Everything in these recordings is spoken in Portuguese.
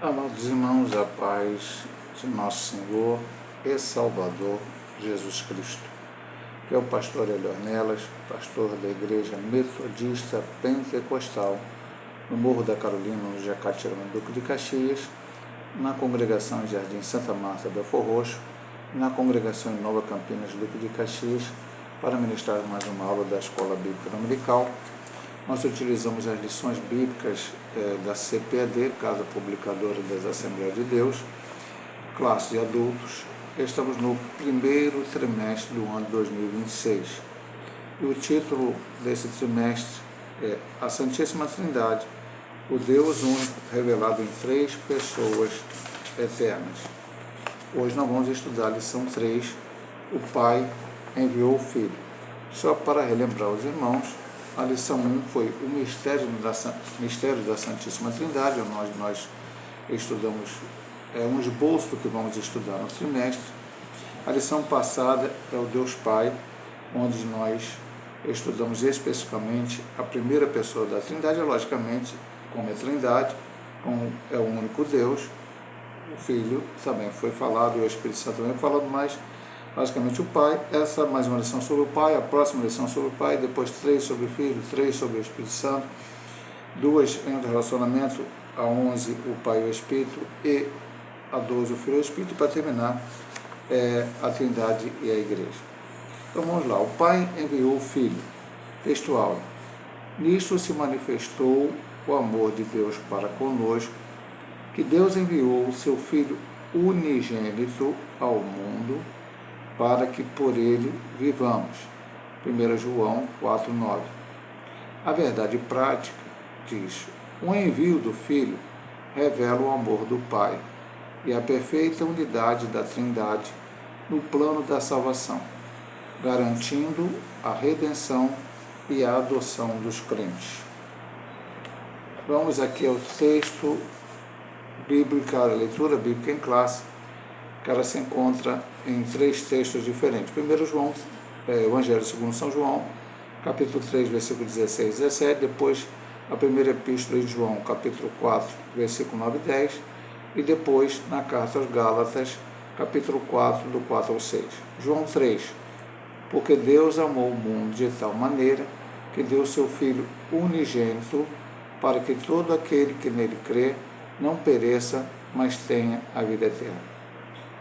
Amados irmãos, a paz de nosso Senhor e Salvador Jesus Cristo, que é o pastor Hélio Ornelas, pastor da Igreja Metodista Pentecostal, no Morro da Carolina, no Jacatirama, Duque de Caxias, na congregação em Jardim Santa Marta, Belfor Roxo, na congregação em Nova Campinas, Duque de Caxias, para ministrar mais uma aula da Escola Bíblica Dominical. Nós utilizamos as lições bíblicas da CPAD, Casa Publicadora das Assembleias de Deus, classe de adultos. Estamos no primeiro trimestre do ano 2026. E o título desse trimestre é A Santíssima Trindade, o Deus único revelado em três pessoas eternas. Hoje nós vamos estudar a lição 3, o Pai enviou o Filho. Só para relembrar os irmãos, a lição 1 foi o mistério da Santíssima Trindade, onde nós estudamos um esboço do que vamos estudar no trimestre. A lição passada é o Deus Pai, onde nós estudamos especificamente a primeira pessoa da Trindade, logicamente, como é Trindade, como é o único Deus. O Filho também foi falado, e o Espírito Santo também foi falado, mas basicamente o Pai. Essa mais uma lição sobre o Pai, a próxima lição sobre o Pai, depois 3 sobre o Filho, 3 sobre o Espírito Santo, 2 em relacionamento, a 11 o Pai e o Espírito, e a 12 o Filho e o Espírito, para terminar a Trindade e a Igreja. Então vamos lá, o Pai enviou o Filho, textual. Nisto se manifestou o amor de Deus para conosco, que Deus enviou o seu Filho unigênito ao mundo, para que por ele vivamos. 1 João 4,9. A verdade prática diz: o envio do Filho revela o amor do Pai e a perfeita unidade da Trindade no plano da salvação, garantindo a redenção e a adoção dos crentes. Vamos aqui ao texto bíblico, a leitura bíblica em classe, que ela se encontra em 3 textos diferentes. 1 João, Evangelho segundo São João, capítulo 3, versículo 16 e 17, depois a primeira epístola de João, capítulo 4, versículo 9 e 10, e depois na carta aos Gálatas, capítulo 4, do 4 ao 6. João 3, porque Deus amou o mundo de tal maneira que deu seu Filho unigênito, para que todo aquele que nele crê não pereça, mas tenha a vida eterna.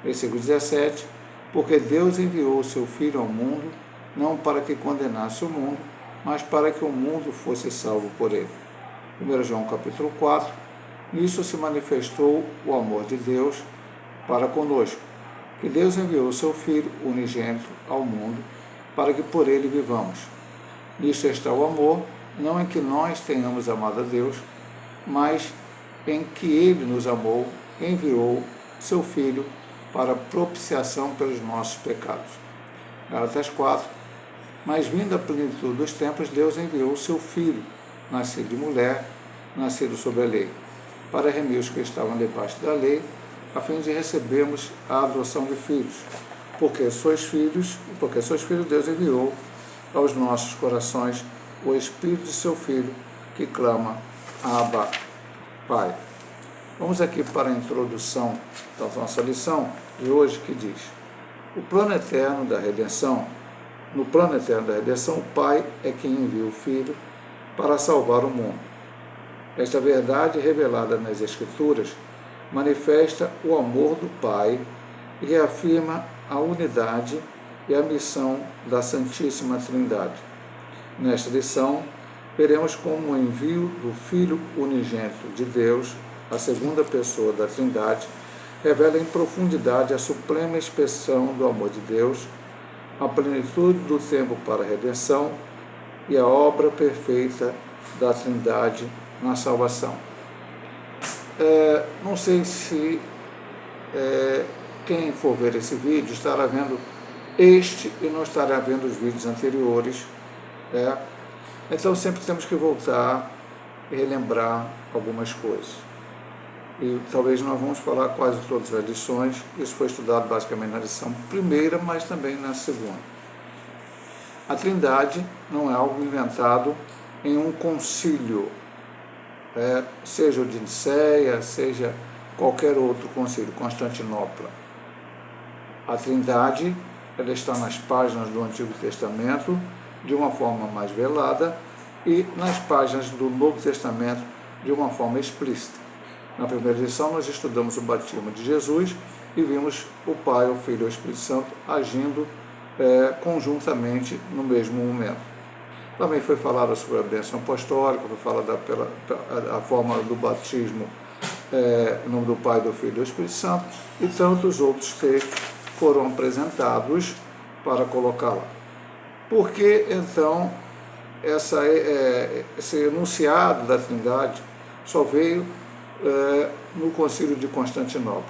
Versículo 17, porque Deus enviou o seu Filho ao mundo, não para que condenasse o mundo, mas para que o mundo fosse salvo por ele. 1 João capítulo 4, nisso se manifestou o amor de Deus para conosco, que Deus enviou o seu Filho unigênito ao mundo, para que por ele vivamos. Nisso está o amor, não em que nós tenhamos amado a Deus, mas em que ele nos amou, enviou seu Filho para propiciação pelos nossos pecados. Gálatas 4. Mas vindo a plenitude dos tempos, Deus enviou o seu Filho, nascido de mulher, nascido sob a lei, para remir os que estavam debaixo da lei, a fim de recebermos a adoção de filhos. Porque sois filhos, Deus enviou aos nossos corações o Espírito de seu Filho, que clama: Abba, Pai. Vamos aqui para a introdução da nossa lição de hoje, que diz: no plano eterno da redenção, o Pai é quem envia o Filho para salvar o mundo. Esta verdade, revelada nas Escrituras, manifesta o amor do Pai e reafirma a unidade e a missão da Santíssima Trindade. Nesta lição, veremos como o envio do Filho unigênito de Deus, a segunda pessoa da Trindade, revela em profundidade a suprema expressão do amor de Deus, a plenitude do tempo para a redenção e a obra perfeita da Trindade na salvação. Não sei se quem for ver esse vídeo estará vendo este e não estará vendo os vídeos anteriores. Então sempre temos que voltar e relembrar algumas coisas. E talvez nós vamos falar quase todas as lições. Isso foi estudado basicamente na lição primeira, mas também na segunda. A Trindade não é algo inventado em um concílio, seja o de Nicéia, seja qualquer outro concílio, Constantinopla. A Trindade, ela está nas páginas do Antigo Testamento de uma forma mais velada e nas páginas do Novo Testamento de uma forma explícita. Na primeira lição nós estudamos o batismo de Jesus e vimos o Pai, o Filho e o Espírito Santo agindo conjuntamente no mesmo momento. Também foi falado sobre a bênção apostólica, foi falada a forma do batismo em nome do Pai, do Filho e do Espírito Santo, e tantos outros textos foram apresentados para colocar lá. Por que, então, esse enunciado da Trindade só veio no Concílio de Constantinopla?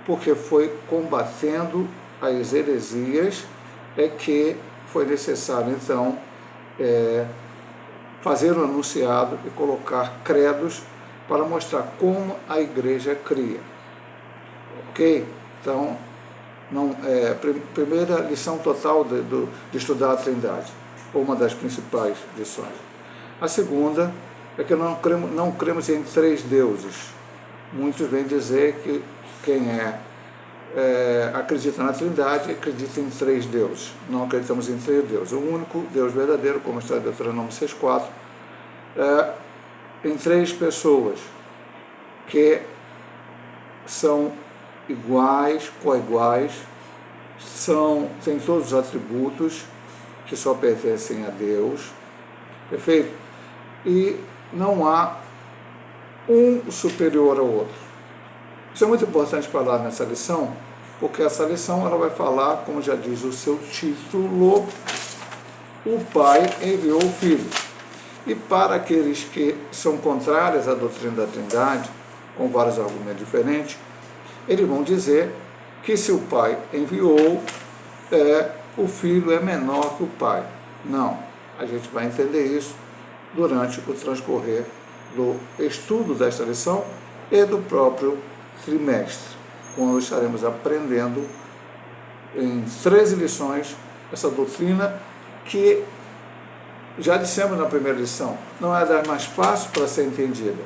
Porque foi combatendo as heresias que foi necessário, então, fazer o enunciado e colocar credos para mostrar como a igreja cria. Ok? Então, primeira lição total de estudar a Trindade, uma das principais lições. A segunda é que não cremos em três deuses. Muitos vêm dizer que quem acredita na Trindade acredita em três deuses. Não acreditamos em três deuses. O único Deus verdadeiro, como está em Deuteronômio 6,4, em três pessoas que são iguais, coiguais, têm todos os atributos que só pertencem a Deus, perfeito? E não há um superior ao outro. Isso é muito importante falar nessa lição, porque essa lição ela vai falar, como já diz o seu título, o Pai enviou o Filho. E para aqueles que são contrários à doutrina da Trindade, com vários argumentos diferentes, eles vão dizer que se o Pai enviou, o Filho é menor que o Pai. Não, a gente vai entender isso durante o transcorrer do estudo desta lição e do próprio trimestre, quando estaremos aprendendo em 13 lições essa doutrina que, já dissemos na primeira lição, não é das mais fáceis para ser entendida,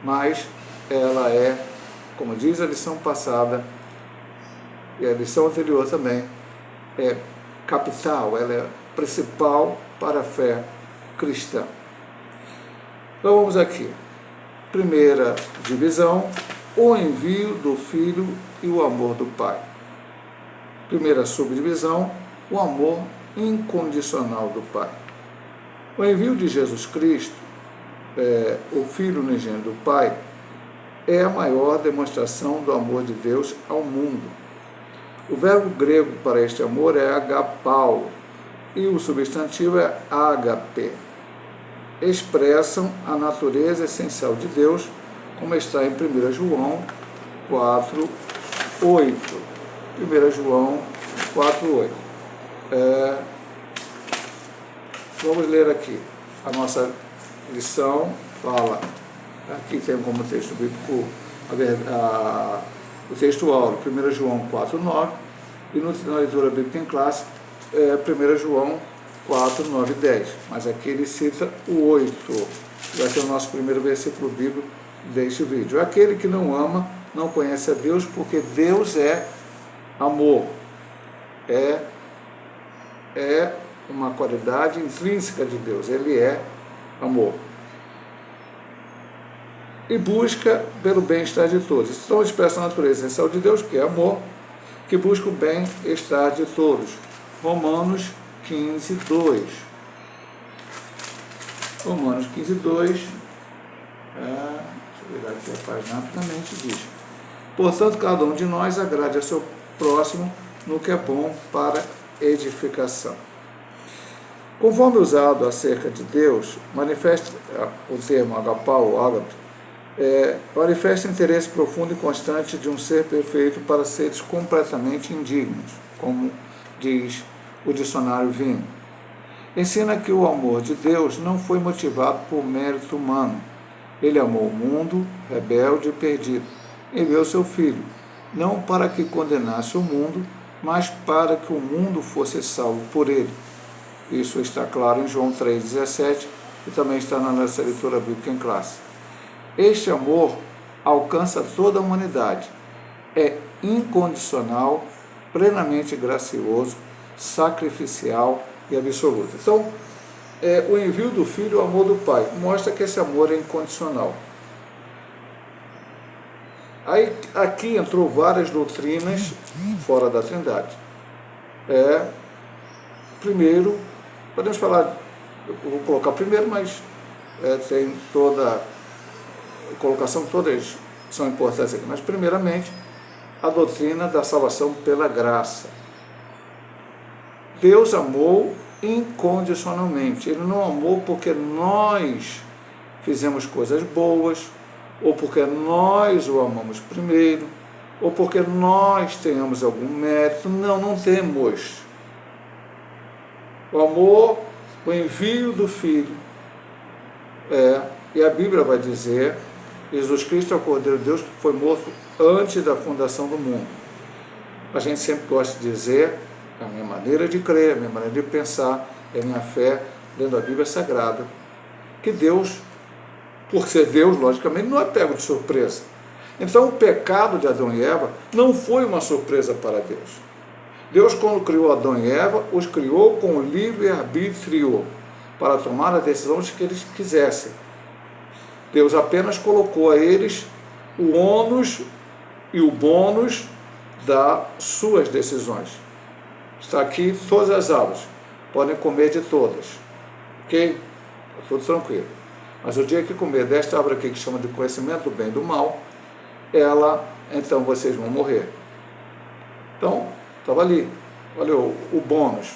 mas ela é, como diz a lição passada, e a lição anterior também, é capital, ela é principal para a fé cristã. Então vamos aqui. Primeira divisão, o envio do Filho e o amor do Pai. Primeira subdivisão, o amor incondicional do Pai. O envio de Jesus Cristo, o Filho unigênito do Pai, é a maior demonstração do amor de Deus ao mundo. O verbo grego para este amor é agapao e o substantivo é ágape. Expressam a natureza essencial de Deus, como está em 1 João 4,8. 1 João 4,8. Vamos ler aqui. A nossa lição fala, aqui tem como texto bíblico o texto áureo, 1 João 4,9, e na leitura bíblica em classe, 1 João 4, 9 e 10. Mas aqui ele cita o 8, vai ser o nosso primeiro versículo bíblico deste vídeo. Aquele que não ama, não conhece a Deus, porque Deus é amor. É uma qualidade intrínseca de Deus, ele é amor. E busca pelo bem-estar de todos. Então expressa a natureza essencial de Deus, que é amor, que busca o bem-estar de todos. Romanos 15, 2. Romanos 15, 2. Deixa eu virar aqui a página rapidamente, diz: portanto, cada um de nós agrade a seu próximo no que é bom para edificação. Conforme usado acerca de Deus, manifesta o termo agapao ou ágape, manifesta interesse profundo e constante de um ser perfeito para seres completamente indignos, como diz o dicionário Vini. Ensina que o amor de Deus não foi motivado por mérito humano. Ele amou o mundo, rebelde e perdido. Enviou seu Filho, não para que condenasse o mundo, mas para que o mundo fosse salvo por ele. Isso está claro em João 3,17 e também está na nossa leitura bíblica em classe. Este amor alcança toda a humanidade. É incondicional, plenamente gracioso, sacrificial e absoluto. Então, o envio do Filho, o amor do Pai, mostra que esse amor é incondicional. Aí, aqui entrou várias doutrinas fora da Trindade. Primeiro, podemos falar, eu vou colocar primeiro, mas tem toda a colocação, todas são importantes aqui. Mas, primeiramente, a doutrina da salvação pela graça. Deus amou incondicionalmente. Ele não amou porque nós fizemos coisas boas, ou porque nós o amamos primeiro, ou porque nós tenhamos algum mérito. Não temos. O amor, o envio do Filho, e a Bíblia vai dizer, Jesus Cristo é o Cordeiro de Deus que foi morto antes da fundação do mundo. A gente sempre gosta de dizer, a minha maneira de crer, a minha maneira de pensar, a minha fé, lendo a Bíblia Sagrada, que Deus, por ser Deus, logicamente, não é pego de surpresa. Então, o pecado de Adão e Eva não foi uma surpresa para Deus. Deus, quando criou Adão e Eva, os criou com o livre-arbítrio para tomar as decisões que eles quisessem. Deus apenas colocou a eles o ônus e o bônus das suas decisões. Está aqui todas as árvores, podem comer de todas, ok? Está tudo tranquilo. Mas o dia que comer desta árvore aqui, que chama de conhecimento do bem e do mal, então vocês vão morrer. Então, estava ali, olha o bônus.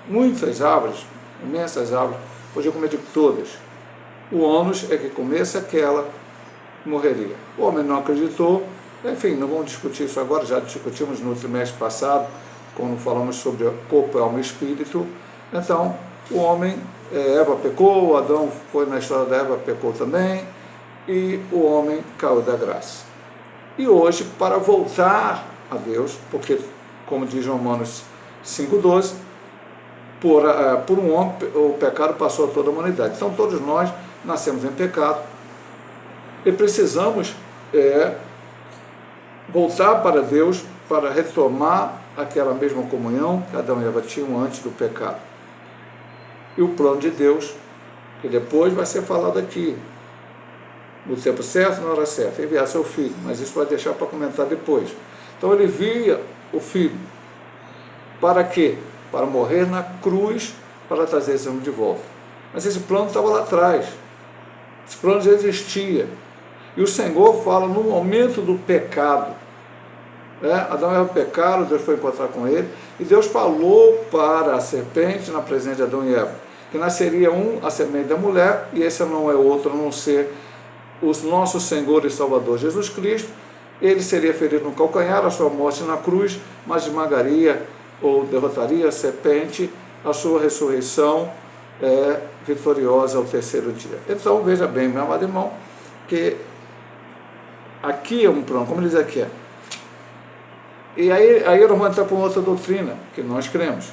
Muitas árvores, imensas árvores, podiam comer de todas. O ônus é que comesse aquela, morreria. O homem não acreditou, enfim, não vamos discutir isso agora, já discutimos no trimestre passado, quando falamos sobre corpo, alma e espírito. Então, o homem, Eva pecou, Adão foi na história da Eva, pecou também, e o homem caiu da graça. E hoje, para voltar a Deus, porque, como diz Romanos 5,12, por um homem o pecado passou a toda a humanidade. Então, todos nós nascemos em pecado e precisamos voltar para Deus para retomar aquela mesma comunhão que Adão e Eva tinham antes do pecado. E o plano de Deus, que depois vai ser falado aqui, no tempo certo, na hora certa, enviar seu filho, mas isso vai deixar para comentar depois. Então ele envia o filho. Para quê? Para morrer na cruz, para trazer esse homem de volta. Mas esse plano estava lá atrás. Esse plano já existia. E o Senhor fala no momento do pecado. Adão e Eva pecaram, Deus foi encontrar com ele, e Deus falou para a serpente, na presença de Adão e Eva, que nasceria a semente da mulher, e esse não é outro a não ser o nosso Senhor e Salvador Jesus Cristo. Ele seria ferido no calcanhar, a sua morte na cruz, mas esmagaria ou derrotaria a serpente, a sua ressurreição vitoriosa ao terceiro dia. Então, veja bem, meu amado irmão, que aqui é um plano, como ele diz aqui, e aí eu vou entrar para outra doutrina, que nós cremos.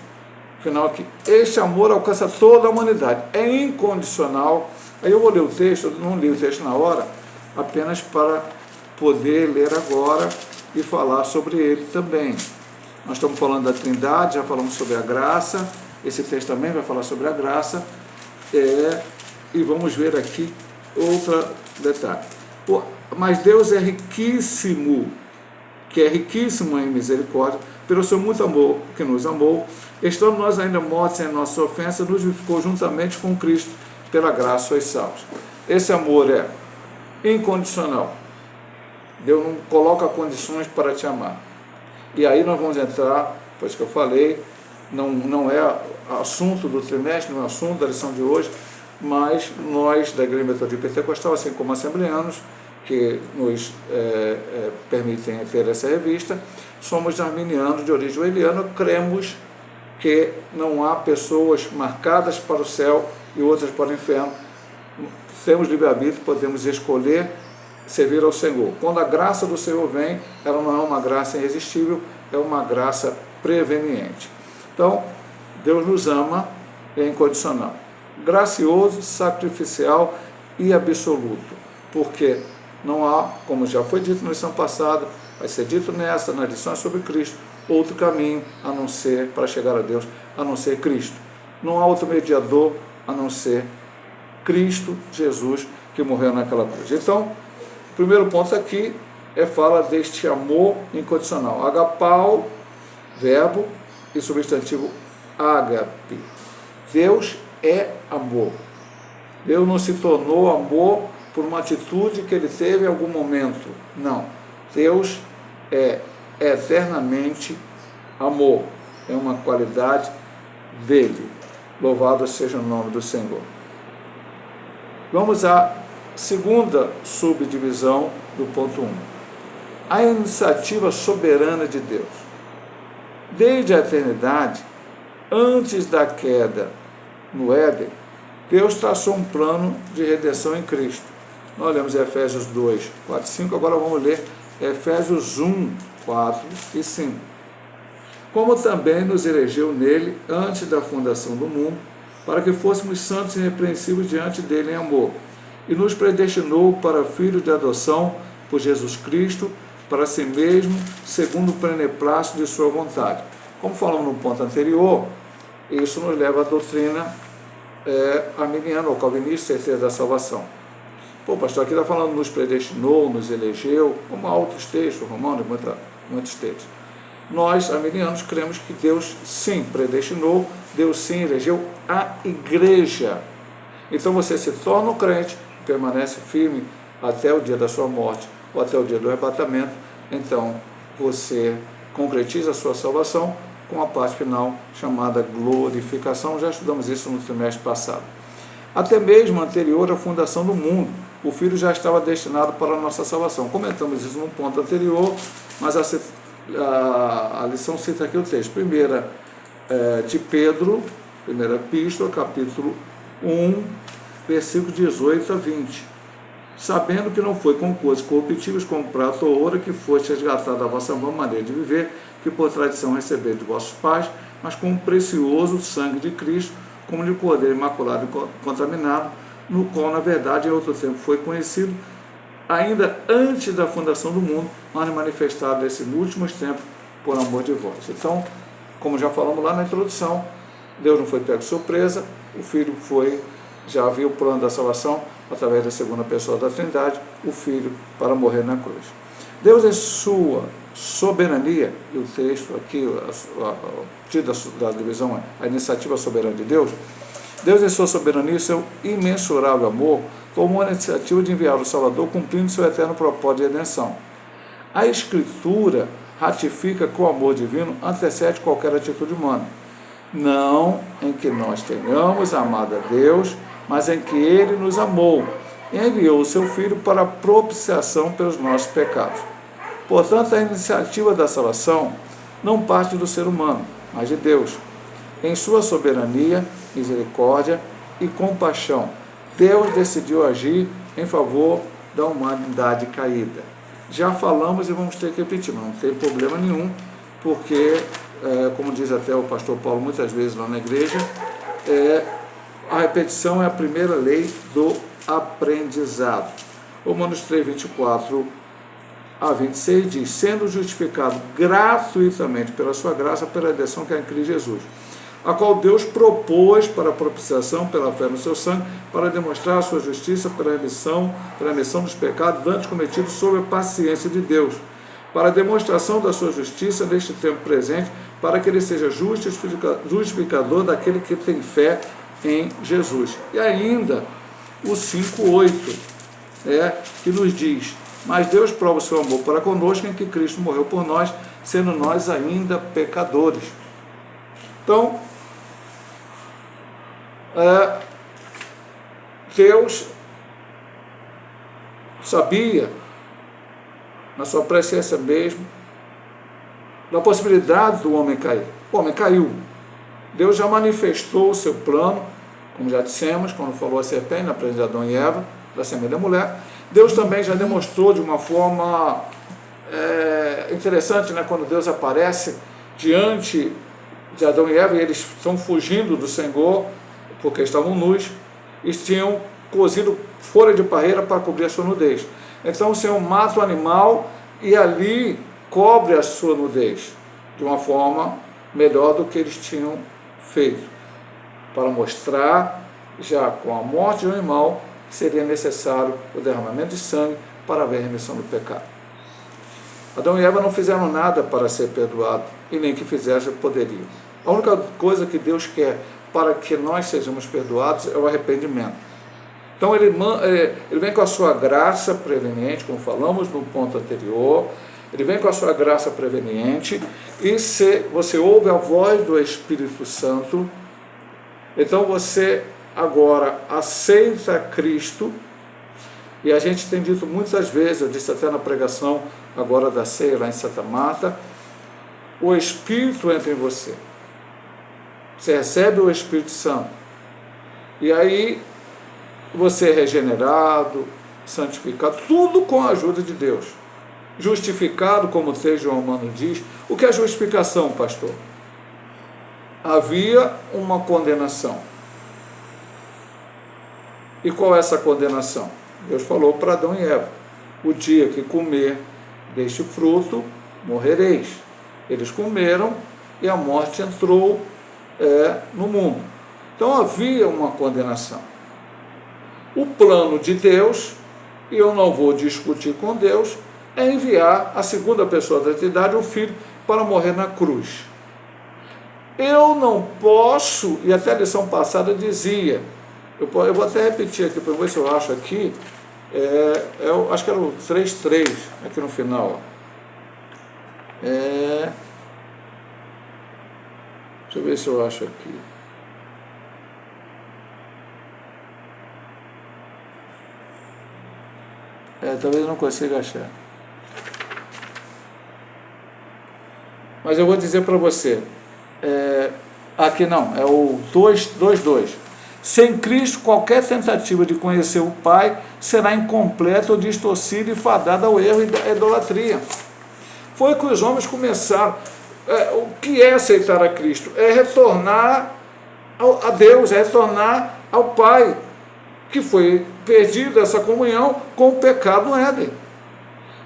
Afinal aqui, este amor alcança toda a humanidade, é incondicional. Aí eu vou ler o texto, eu não li o texto na hora, apenas para poder ler agora e falar sobre ele também. Nós estamos falando da Trindade, já falamos sobre a graça, esse texto também vai falar sobre a graça, e vamos ver aqui outro detalhe. Mas Deus é riquíssimo, que é riquíssimo em misericórdia, pelo seu muito amor que nos amou, estando nós ainda mortos em nossa ofensa, nos vivificou juntamente com Cristo, pela graça sois salvos. Esse amor é incondicional. Deus não coloca condições para te amar. E aí nós vamos entrar, pois que eu falei, não é assunto do trimestre, não é assunto da lição de hoje, mas nós da Igreja Metodista Pentecostal, assim como assembleanos, que nos permitem ter essa revista, somos arminianos de origem eliana, cremos que não há pessoas marcadas para o céu e outras para o inferno. Temos livre-arbítrio, podemos escolher servir ao Senhor. Quando a graça do Senhor vem, ela não é uma graça irresistível, é uma graça preveniente. Então, Deus nos ama, é incondicional, gracioso, sacrificial e absoluto, porque Não há, como já foi dito na lição passada, vai ser dito nessa, nas lições sobre Cristo, outro caminho a não ser, para chegar a Deus, a não ser Cristo. Não há outro mediador a não ser Cristo Jesus, que morreu naquela cruz. Então, o primeiro ponto aqui fala deste amor incondicional. Agapau, verbo, e substantivo ágape. Deus é amor. Deus não se tornou amor por uma atitude que ele teve em algum momento. Não. Deus é eternamente amor. É uma qualidade dele. Louvado seja o nome do Senhor. Vamos à segunda subdivisão do ponto 1. A iniciativa soberana de Deus. Desde a eternidade, antes da queda no Éden, Deus traçou um plano de redenção em Cristo. Nós lemos Efésios 2, 4 e 5, agora vamos ler Efésios 1, 4 e 5. Como também nos elegeu nele antes da fundação do mundo, para que fôssemos santos e irrepreensíveis diante dele em amor, e nos predestinou para filhos de adoção por Jesus Cristo, para si mesmo, segundo o beneplácito de sua vontade. Como falamos no ponto anterior, isso nos leva à doutrina arminiana ou calvinista, certeza da salvação. Pô, pastor, aqui está falando nos predestinou, nos elegeu, como há outros textos, Romanos, muitos textos. Nós, arminianos, cremos que Deus sim predestinou, Deus sim elegeu a igreja. Então você se torna um crente, permanece firme até o dia da sua morte, ou até o dia do arrebatamento, então você concretiza a sua salvação com a parte final chamada glorificação. Já estudamos isso no trimestre passado. Até mesmo anterior à fundação do mundo, o Filho já estava destinado para a nossa salvação. Comentamos isso no ponto anterior, mas a lição cita aqui o texto. Primeira de Pedro, primeira epístola, capítulo 1, versículo 18 a 20. Sabendo que não foi com coisas corruptíveis como prata ou ouro que foste resgatada da vossa vã maneira de viver, que por tradição receberam de vossos pais, mas com o precioso sangue de Cristo, como de cordeiro imaculado e contaminado, no qual, na verdade, em outro tempo foi conhecido, ainda antes da fundação do mundo, mas manifestado nesses últimos tempos por amor de vós. Então, como já falamos lá na introdução, Deus não foi pego de surpresa, o Filho já havia o plano da salvação, através da segunda pessoa da Trindade, o Filho para morrer na cruz. Deus, em sua soberania, e o texto aqui, o título da divisão é a iniciativa soberana de Deus, Deus, em sua soberania e seu imensurável amor, tomou a iniciativa de enviar o Salvador, cumprindo seu eterno propósito de redenção. A Escritura ratifica que o amor divino antecede qualquer atitude humana, não em que nós tenhamos amado a Deus, mas em que Ele nos amou e enviou o seu Filho para a propiciação pelos nossos pecados. Portanto, a iniciativa da salvação não parte do ser humano, mas de Deus. Em sua soberania, misericórdia e compaixão, Deus decidiu agir em favor da humanidade caída. Já falamos e vamos ter que repetir, mas não tem problema nenhum, porque, como diz até o pastor Paulo muitas vezes lá na igreja, a repetição é a primeira lei do aprendizado. Romanos 3, 24 a 26 diz: sendo justificado gratuitamente pela sua graça, pela redenção que é em Cristo Jesus, a qual Deus propôs para a propiciação pela fé no seu sangue, para demonstrar a sua justiça pela remissão dos pecados antes cometidos sob a paciência de Deus, para a demonstração da sua justiça neste tempo presente, para que ele seja justificador daquele que tem fé em Jesus. E ainda o 5:8 que nos diz: mas Deus prova o seu amor para conosco em que Cristo morreu por nós, sendo nós ainda pecadores. Então, Deus sabia, na sua presciência mesmo, da possibilidade do homem cair. O homem caiu. Deus já manifestou o seu plano, como já dissemos, quando falou a serpente na presença de Adão e Eva, da semente da mulher. Deus também já demonstrou de uma forma interessante, quando Deus aparece diante de Adão e Eva, e eles estão fugindo do Senhor, porque estavam nus, e tinham cozido folha de parreira para cobrir a sua nudez. Então o Senhor mata o animal e ali cobre a sua nudez, de uma forma melhor do que eles tinham feito, para mostrar, já com a morte do animal, que seria necessário o derramamento de sangue para haver remissão do pecado. Adão e Eva não fizeram nada para ser perdoado, e nem que fizessem poderiam. A única coisa que Deus quer para que nós sejamos perdoados é o arrependimento. Então ele vem com a sua graça preveniente, como falamos no ponto anterior, ele vem com a sua graça preveniente, e se você ouve a voz do Espírito Santo, então você agora aceita Cristo, e a gente tem dito muitas vezes, eu disse até na pregação agora da ceia lá em Santa Marta, o Espírito entra em você. Você recebe o Espírito Santo. E aí você é regenerado, santificado, tudo com a ajuda de Deus. Justificado, como o texto João Mano diz. O que é justificação, pastor? Havia uma condenação. E qual é essa condenação? Deus falou para Adão e Eva: o dia que comer deste fruto, morrereis. Eles comeram e a morte entrou no mundo. Então havia uma condenação. O plano de Deus, e eu não vou discutir com Deus, é enviar a segunda pessoa da Trindade, o Filho, para morrer na cruz. Eu não posso, e até a lição passada dizia, eu vou até repetir aqui para ver se eu acho aqui, eu acho que era o 3.3, aqui no final. Deixa eu ver se eu acho aqui. Talvez eu não consiga achar. Mas eu vou dizer para você. Aqui não, é o 2.2. Sem Cristo, qualquer tentativa de conhecer o Pai será incompleta ou distorcida e fadada ao erro e à idolatria. Foi que os homens começaram. O que é aceitar a Cristo? É retornar a Deus, é retornar ao Pai, que foi perdido essa comunhão com o pecado no Éden.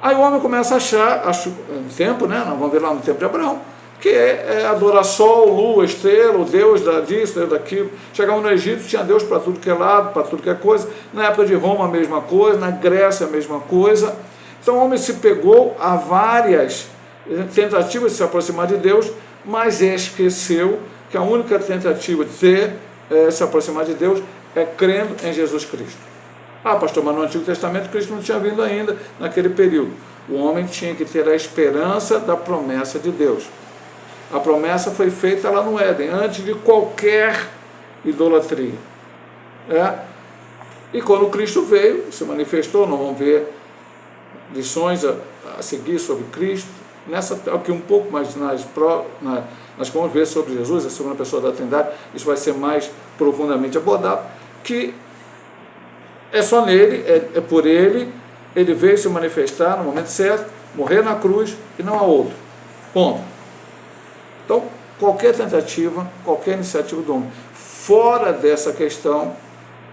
Aí o homem começa a achar, no tempo, nós vamos ver lá no tempo de Abraão, que é adorar sol, lua, estrela, o Deus disso, Deus daquilo. Chegavam no Egito, tinha Deus para tudo que é lado, para tudo que é coisa. Na época de Roma, a mesma coisa. Na Grécia, a mesma coisa. Então o homem se pegou a várias tentativas de se aproximar de Deus, mas esqueceu que a única tentativa de se aproximar de Deus é crendo em Jesus Cristo. Pastor, mas no Antigo Testamento Cristo não tinha vindo ainda naquele período. O homem tinha que ter a esperança da promessa de Deus. A promessa foi feita lá no Éden, antes de qualquer idolatria. E quando Cristo veio, se manifestou, nós vamos ver lições a seguir sobre Cristo. Nessa, aqui um pouco mais nós vamos ver sobre Jesus, a segunda pessoa da Trindade, isso vai ser mais profundamente abordado, que é só nele, é por ele veio se manifestar no momento certo, morrer na cruz e não há outro. Ponto. Então, qualquer tentativa, qualquer iniciativa do homem, fora dessa questão,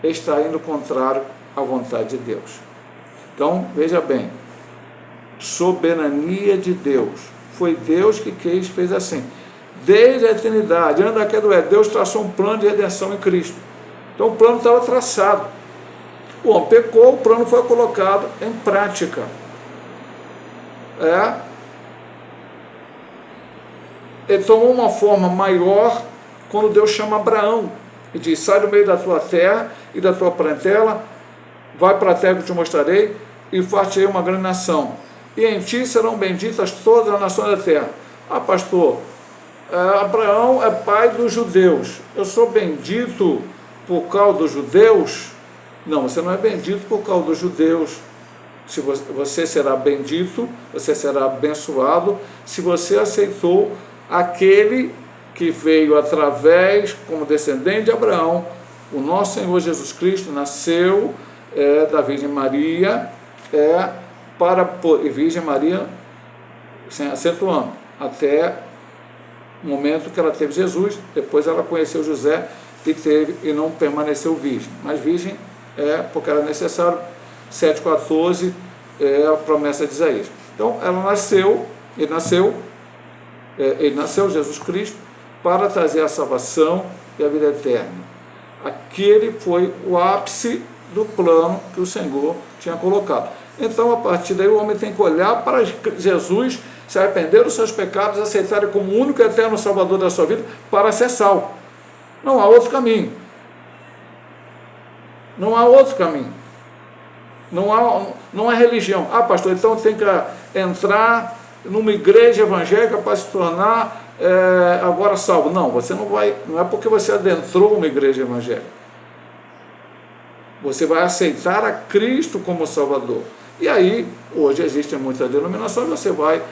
está indo contrário à vontade de Deus. Então, veja bem, soberania de Deus. Foi Deus que fez assim. Desde a eternidade, antes da queda do Éden, Deus traçou um plano de redenção em Cristo. Então o plano estava traçado. O homem pecou, o plano foi colocado em prática. Ele tomou uma forma maior quando Deus chama Abraão e diz: sai do meio da tua terra e da tua parentela, vai para a terra que eu te mostrarei e far-te-ei uma grande nação. E em ti serão benditas todas as nações da terra. Pastor, Abraão é pai dos judeus. Eu sou bendito por causa dos judeus? Não, você não é bendito por causa dos judeus. Se você será bendito, você será abençoado, se você aceitou aquele que veio através, como descendente de Abraão, o nosso Senhor Jesus Cristo nasceu da Virgem Maria, e Virgem Maria, acentuando, até o momento que ela teve Jesus. Depois ela conheceu José e não permaneceu virgem, mas virgem porque era necessário, 7,14, é a promessa de Isaías. Então, ele nasceu, Jesus Cristo, para trazer a salvação e a vida eterna. Aquele foi o ápice do plano que o Senhor tinha colocado. Então, a partir daí, o homem tem que olhar para Jesus, se arrepender dos seus pecados, aceitar ele como o único e eterno Salvador da sua vida, para ser salvo. Não há outro caminho. Não há outro caminho. Não há religião. Ah, pastor, então tem que entrar numa igreja evangélica para se tornar agora salvo. Não, você não vai, não é porque você adentrou uma igreja evangélica. Você vai aceitar a Cristo como Salvador. E aí, hoje existem muitas denominações, você vai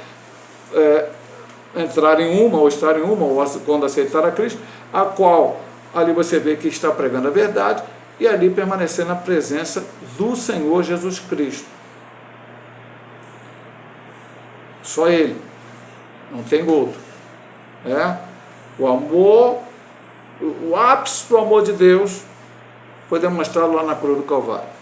entrar em uma, ou estar em uma, ou quando aceitar a Cristo, a qual ali você vê que está pregando a verdade, e ali permanecer na presença do Senhor Jesus Cristo. Só Ele, não tem outro. O amor, o ápice do amor de Deus foi demonstrado lá na cruz do Calvário.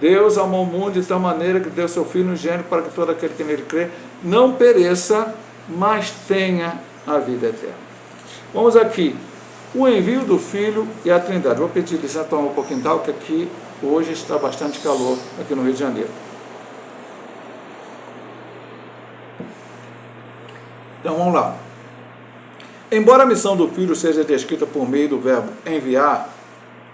Deus amou o mundo de tal maneira que deu seu Filho unigênito para que todo aquele que nele crê não pereça, mas tenha a vida eterna. Vamos aqui. O envio do Filho e a Trindade. Vou pedir licença para tomar um pouquinho d'água, que aqui hoje está bastante calor, aqui no Rio de Janeiro. Então vamos lá. Embora a missão do Filho seja descrita por meio do verbo enviar,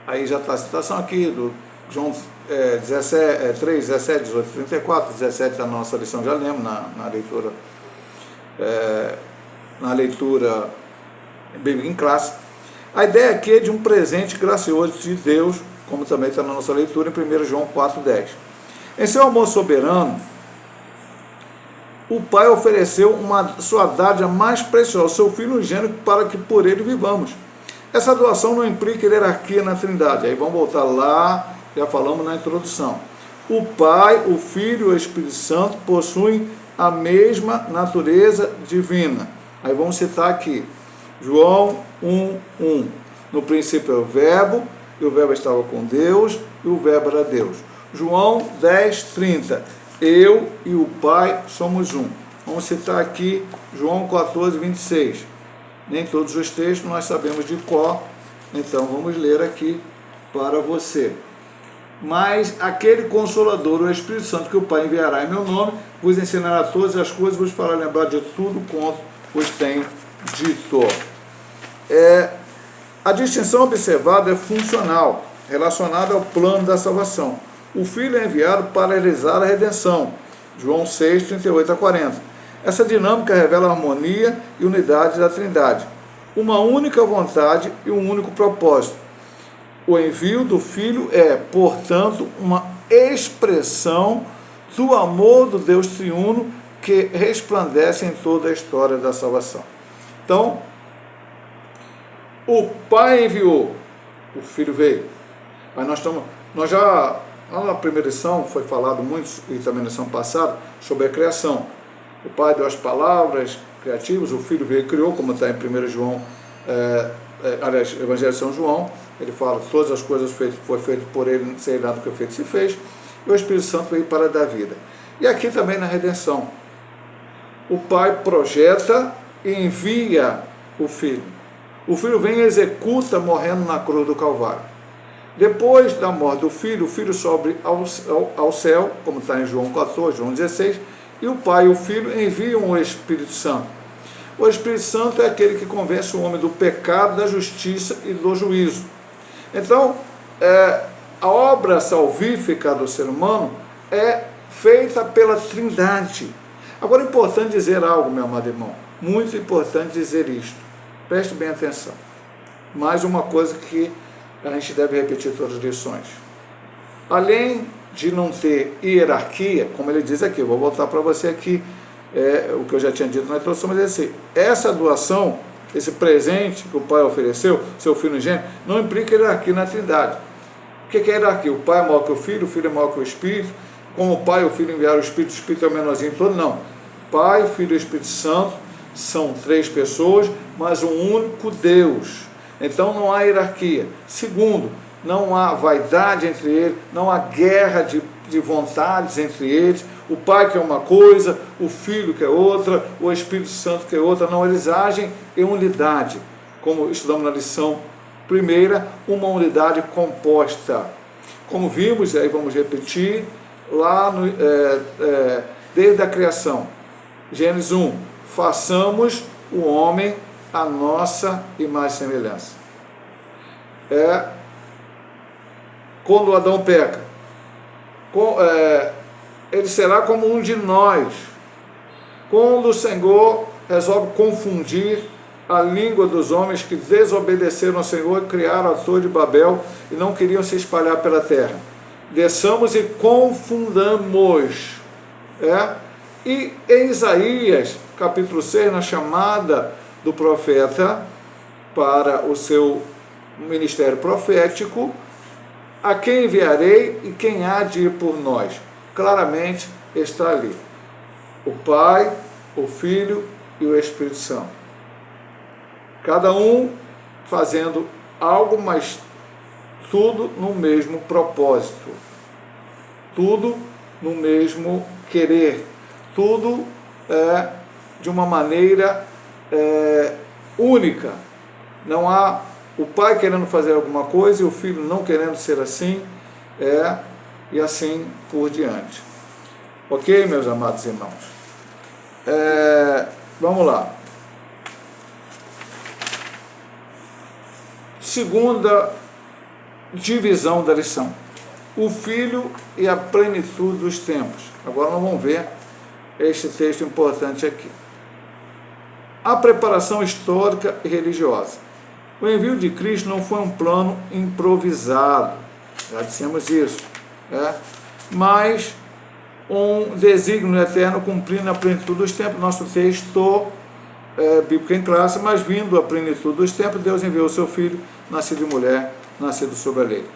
aí já está a citação aqui do João 3, 17, 18, 34, 17 da nossa lição, já lemos na leitura bíblica em classe. A ideia aqui é de um presente gracioso de Deus, como também está na nossa leitura em 1 João 4,10. Em seu amor soberano, o Pai ofereceu sua dádiva mais preciosa, seu Filho unigênito, para que por ele vivamos. Essa doação não implica hierarquia na Trindade. Aí vamos voltar lá, já falamos na introdução. O Pai, o Filho e o Espírito Santo possuem a mesma natureza divina. Aí vamos citar aqui, João 1:1. No princípio é o Verbo, e o Verbo estava com Deus, e o Verbo era Deus. João 10:30. Eu e o Pai somos um. Vamos citar aqui João 14:26. Nem todos os textos nós sabemos de cor, então vamos ler aqui para você. Mas aquele Consolador, o Espírito Santo, que o Pai enviará em meu nome, vos ensinará todas as coisas, vos fará lembrar de tudo quanto vos tenho dito. A distinção observada é funcional, relacionada ao plano da salvação. O Filho é enviado para realizar a redenção. João 6, 38 a 40. Essa dinâmica revela a harmonia e unidade da Trindade. Uma única vontade e um único propósito. O envio do Filho é, portanto, uma expressão do amor do Deus triuno que resplandece em toda a história da salvação. Então, o Pai enviou, o Filho veio. Mas nós já, lá na primeira lição, foi falado muito, e também na lição passada, sobre a criação. O Pai deu as palavras criativas, o Filho veio e criou, como está em 1 João, aliás, Evangelho de São João, ele fala que todas as coisas foi feito por ele, sem nada que foi feito se fez, e o Espírito Santo veio para dar vida. E aqui também na redenção, o Pai projeta e envia o Filho. O Filho vem e executa morrendo na cruz do Calvário. Depois da morte do Filho, o Filho sobe ao céu, como está em João 14, João 16, e o Pai e o Filho enviam o Espírito Santo. O Espírito Santo é aquele que convence o homem do pecado, da justiça e do juízo. Então, a obra salvífica do ser humano é feita pela Trindade. Agora é importante dizer algo, meu amado irmão, muito importante dizer isto. Preste bem atenção. Mais uma coisa que a gente deve repetir todas as lições. Além de não ter hierarquia, como ele diz aqui, eu vou voltar para você aqui, o que eu já tinha dito na introdução, mas assim, essa doação, esse presente que o Pai ofereceu, seu Filho unigênito, não implica hierarquia na Trindade. O que é hierarquia? O Pai é maior que o Filho é maior que o Espírito, como o Pai e o Filho enviaram o Espírito é o menorzinho todo, não. Pai, Filho e Espírito Santo são 3 pessoas, mas um único Deus. Então não há hierarquia. Segundo, não há vaidade entre eles, não há guerra de de vontades entre eles, o Pai quer uma coisa, o Filho quer outra, o Espírito Santo quer outra. Não, eles agem em unidade, como estudamos na lição primeira, uma unidade composta. Como vimos, e aí vamos repetir, lá desde a criação, Gênesis 1, façamos o homem a nossa imagem e semelhança. Quando Adão peca, ele será como um de nós. Quando o Senhor resolve confundir a língua dos homens que desobedeceram ao Senhor e criaram a Torre de Babel e não queriam se espalhar pela terra. Desçamos e confundamos. E em Isaías, capítulo 6, na chamada do profeta para o seu ministério profético, a quem enviarei e quem há de ir por nós? Claramente está ali. O Pai, o Filho e o Espírito Santo. Cada um fazendo algo, mas tudo no mesmo propósito. Tudo no mesmo querer. Tudo de uma maneira única. Não há o pai querendo fazer alguma coisa e o filho não querendo ser assim, e assim por diante. Ok, meus amados irmãos? Vamos lá. Segunda divisão da lição. O Filho e a plenitude dos tempos. Agora nós vamos ver este texto importante aqui. A preparação histórica e religiosa. O envio de Cristo não foi um plano improvisado, já dissemos isso, mas um desígnio eterno cumprindo a plenitude dos tempos. Nosso texto bíblico em classe, mas vindo a plenitude dos tempos, Deus enviou o seu Filho, nascido de mulher, nascido sob a lei.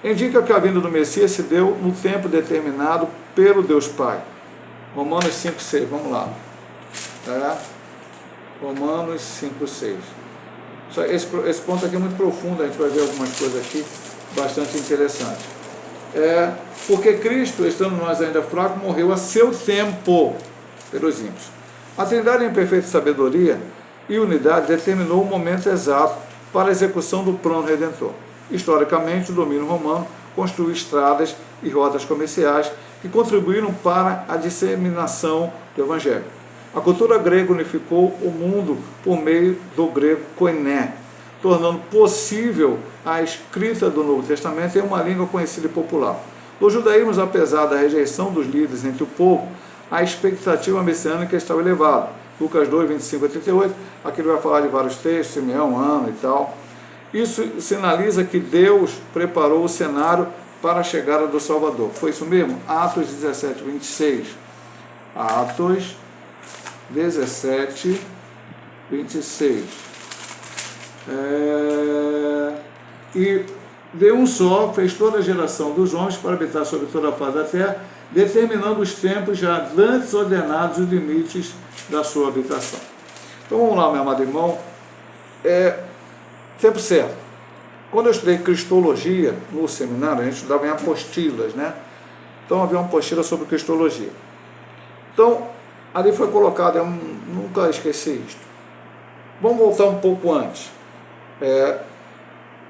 Indica que a vinda do Messias se deu no tempo determinado pelo Deus Pai. Romanos 5,6, vamos lá. Romanos 5,6. Esse ponto aqui é muito profundo, a gente vai ver algumas coisas aqui bastante interessantes. Porque Cristo, estando nós ainda fracos, morreu a seu tempo pelos ímpios. A Trindade, em perfeita sabedoria e unidade, determinou o momento exato para a execução do plano redentor. Historicamente, o domínio romano construiu estradas e rotas comerciais que contribuíram para a disseminação do Evangelho. A cultura grega unificou o mundo por meio do grego koiné, tornando possível a escrita do Novo Testamento em uma língua conhecida e popular. No judaísmo, apesar da rejeição dos líderes entre o povo, a expectativa messiânica estava elevada. Lucas 2, 25 a 38, aqui ele vai falar de vários textos, Simeão, Ana e tal. Isso sinaliza que Deus preparou o cenário para a chegada do Salvador. Foi isso mesmo? Atos 17, 26. Atos 17, 26. E de um só fez toda a geração dos homens para habitar sobre toda a face da terra, determinando os tempos já antes ordenados, os limites da sua habitação. Então vamos lá, meu amado irmão. Tempo certo. Quando eu estudei Cristologia no seminário, a gente estudava em apostilas, né? Então havia uma apostila sobre Cristologia. Então, ali foi colocado, eu nunca esqueci isto. Vamos voltar um pouco antes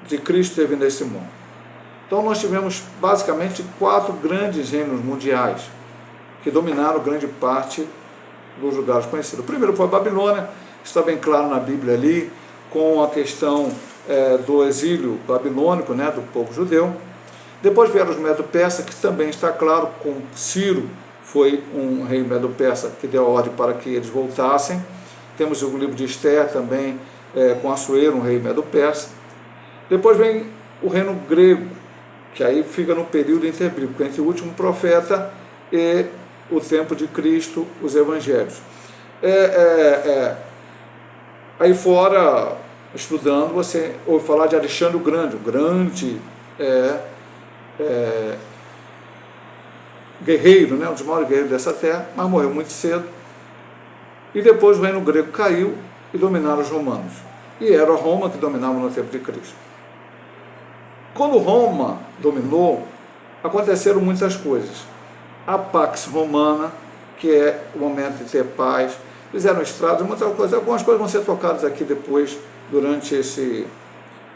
de Cristo ter vindo a esse mundo. Então nós tivemos basicamente 4 grandes reinos mundiais que dominaram grande parte dos lugares conhecidos. O primeiro foi a Babilônia, está bem claro na Bíblia ali, com a questão do exílio babilônico, né, do povo judeu. Depois vieram os Medo-Persa, que também está claro, com Ciro, foi um rei Medo-Persa que deu a ordem para que eles voltassem. Temos o livro de Esther também, com Assuero, um rei Medo-Persa. Depois vem o reino grego, que aí fica no período interbíblico, entre o último profeta e o tempo de Cristo, os evangelhos. Aí fora, estudando, você ouve falar de Alexandre o Grande, guerreiro, né, um dos maiores guerreiros dessa terra, mas morreu muito cedo. E depois o reino grego caiu e dominaram os romanos. E era Roma que dominava no tempo de Cristo. Quando Roma dominou, aconteceram muitas coisas. a Pax Romana, que é o momento de ter paz, fizeram estradas, muitas coisas, algumas coisas vão ser tocadas aqui depois, durante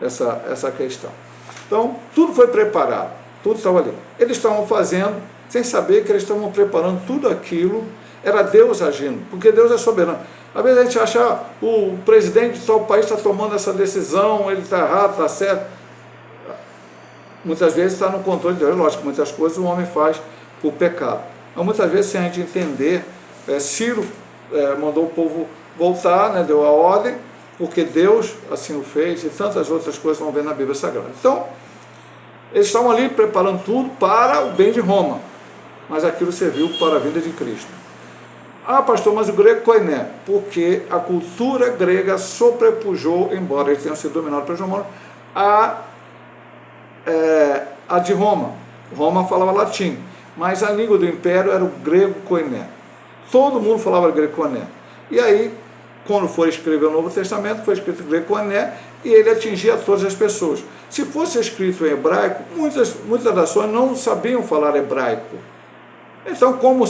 essa questão. Então, tudo foi preparado, tudo estava ali. Eles estavam fazendo, sem saber que eles estavam preparando tudo aquilo, era Deus agindo, porque Deus é soberano. Às vezes a gente acha, o presidente de tal país está tomando essa decisão, ele está errado, está certo. Muitas vezes está no controle de Deus, lógico, muitas coisas o homem faz por pecado. Mas muitas vezes, sem a gente entender, Ciro mandou o povo voltar, né, deu a ordem, porque Deus assim o fez, e tantas outras coisas vão ver na Bíblia Sagrada. Então, eles estavam ali preparando tudo para o bem de Roma, mas aquilo serviu para a vinda de Cristo. Ah, pastor, mas o grego koiné, porque a cultura grega sobrepujou, embora eles tenham sido dominados pelos romanos, a de Roma. Roma falava latim, mas a língua do império era o grego koiné. Todo mundo falava grego koiné. E aí, quando foi escrever o Novo Testamento, foi escrito grego koiné, e ele atingia todas as pessoas. Se fosse escrito em hebraico, muitas das pessoas não sabiam falar hebraico. Então, como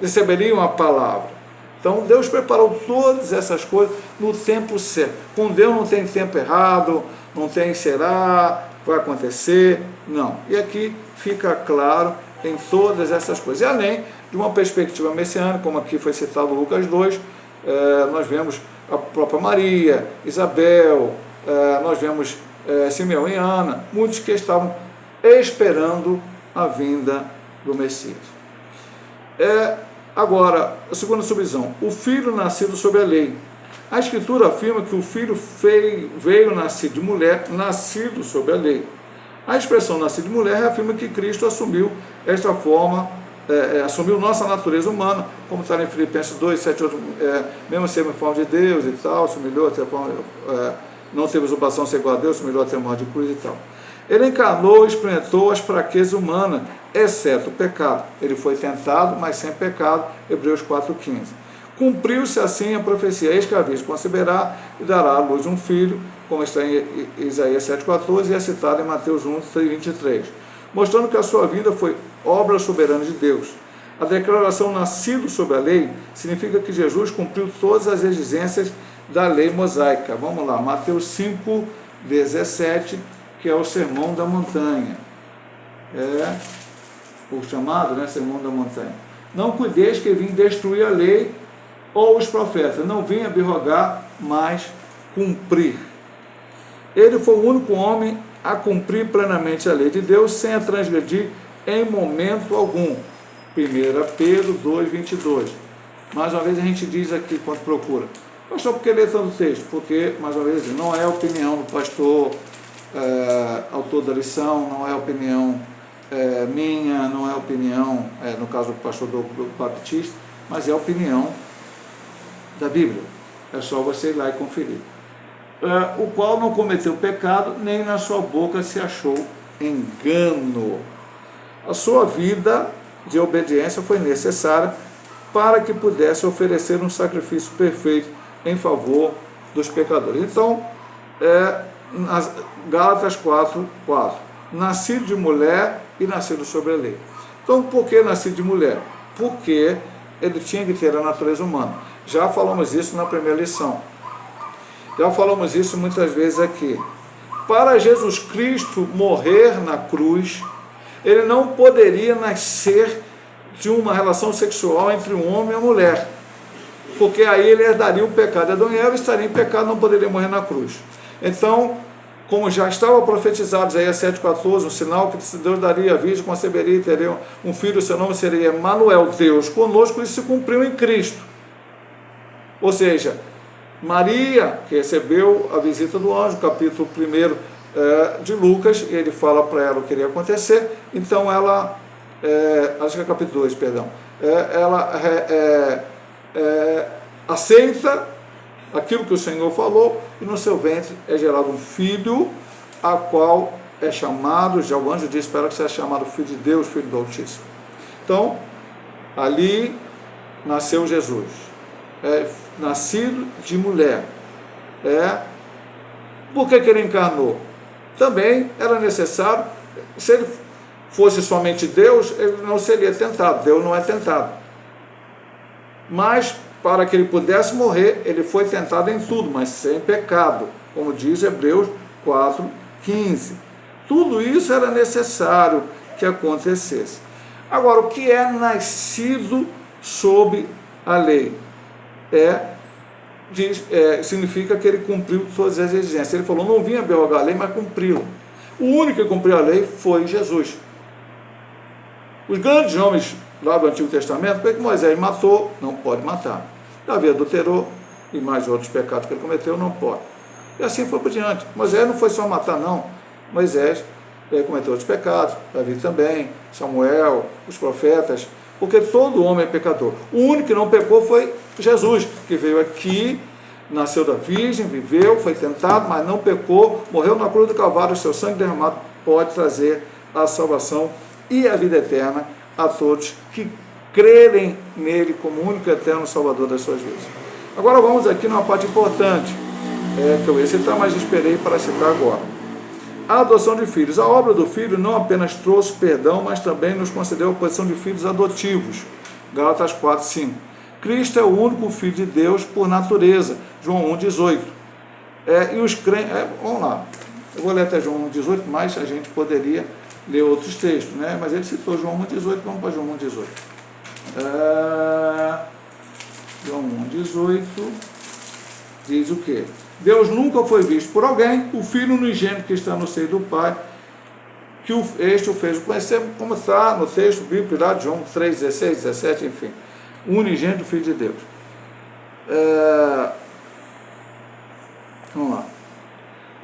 receberiam a palavra? Então, Deus preparou todas essas coisas no tempo certo. Com Deus não tem tempo errado, não tem será, vai acontecer, não. E aqui fica claro em todas essas coisas. E além de uma perspectiva messiânica, como aqui foi citado Lucas 2, nós vemos a própria Maria, Isabel, nós vemos Simeão e Ana, muitos que estavam esperando a vinda do Messias. Agora, a segunda subdivisão, o filho nascido sob a lei. A Escritura afirma que o filho veio nascido de mulher, nascido sob a lei. A expressão nascido de mulher afirma que Cristo assumiu esta forma, assumiu nossa natureza humana, como está em Filipenses 2, 7, 8, mesmo sendo em forma de Deus e tal, se humilhou até a forma, não teve usurpação ser igual a Deus, se humilhou até a morte de cruz e tal. Ele encarnou e experimentou as fraquezas humanas, exceto o pecado. Ele foi tentado, mas sem pecado, Hebreus 4,15. Cumpriu-se assim a profecia, eis que a virgem conceberá e dará à luz um filho, como está em Isaías 7,14 e é citado em Mateus 1,23, mostrando que a sua vida foi obra soberana de Deus. A declaração nascido sob a lei significa que Jesus cumpriu todas as exigências da lei mosaica. Vamos lá, Mateus 5,17, que é o Sermão da Montanha. O chamado, né, Sermão da Montanha. Não cuideis que vim destruir a lei ou os profetas. Não vim abrogar, mas cumprir. Ele foi o único homem a cumprir plenamente a lei de Deus, sem a transgredir em momento algum. 1 Pedro 2,22. Mais uma vez a gente diz aqui, quando procura, pastor, por que ler tanto texto? Porque, mais uma vez, não é a opinião do pastor, autor da lição, não é a opinião minha, não é a opinião, no caso do pastor do Baptista, mas é a opinião da Bíblia. É só você ir lá e conferir. O qual não cometeu pecado, nem na sua boca se achou engano. A sua vida de obediência foi necessária para que pudesse oferecer um sacrifício perfeito em favor dos pecadores. Então, Gálatas 4:4, nascido de mulher e nascido sobre a lei. Então, por que nascido de mulher? Porque ele tinha que ter a natureza humana. Já falamos isso na primeira lição. Já falamos isso muitas vezes aqui. Para Jesus Cristo morrer na cruz, ele não poderia nascer de uma relação sexual entre um homem e uma mulher, porque aí ele herdaria o pecado de Adão e Eva, estaria em pecado, não poderia morrer na cruz. Então, como já estava profetizado, Isaías 7,14, um sinal que Deus daria a virgem, conceberia e teria um filho, seu nome seria Emanuel, Deus conosco, isso se cumpriu em Cristo. Ou seja, Maria, que recebeu a visita do anjo, capítulo 1 de Lucas, ele fala para ela o que iria acontecer, então ela, acho que é capítulo 2, perdão, ela aceita aquilo que o Senhor falou, e no seu ventre é gerado um filho, a qual é chamado, já o anjo disse para ela que seja chamado Filho de Deus, Filho do Altíssimo. Então, ali nasceu Jesus, nascido de mulher. Por que ele encarnou? Também era necessário, se ele fosse somente Deus, ele não seria tentado. Deus não é tentado. Mas, para que ele pudesse morrer, ele foi tentado em tudo, mas sem pecado, como diz Hebreus 4:15. Tudo isso era necessário que acontecesse. Agora, o que é nascido sob a lei? Significa que ele cumpriu todas as exigências. Ele falou, não vinha abrogar a lei, mas cumpriu. O único que cumpriu a lei foi Jesus. Os grandes homens lá do Antigo Testamento, porque Moisés matou, não pode matar. Davi adulterou, e mais outros pecados que ele cometeu, não pode. E assim foi por diante. Moisés não foi só matar, não. Moisés cometeu outros pecados, Davi também, Samuel, os profetas, porque todo homem é pecador. O único que não pecou foi Jesus, que veio aqui, nasceu da Virgem, viveu, foi tentado, mas não pecou, morreu na cruz do Calvário, o seu sangue derramado pode trazer a salvação e a vida eterna a todos que crerem nele como único e eterno Salvador das suas vidas. Agora vamos aqui numa parte importante, que eu ia citar, mas esperei para citar agora. A adoção de filhos. A obra do Filho não apenas trouxe perdão, mas também nos concedeu a posição de filhos adotivos. Gálatas 4:5. Cristo é o único Filho de Deus por natureza. João 1:18. E os crentes... vamos lá. Eu vou ler até João 1:18, mas a gente poderia ler outros textos, né? Mas ele citou João 1:18, vamos para João 1:18. João 1:18 diz o quê? Deus nunca foi visto por alguém, o Filho unigênito que está no seio do Pai, que este o fez conhecer, como está no texto bíblico lá de João 3:16, 17, enfim. O unigênito Filho de Deus. Vamos lá.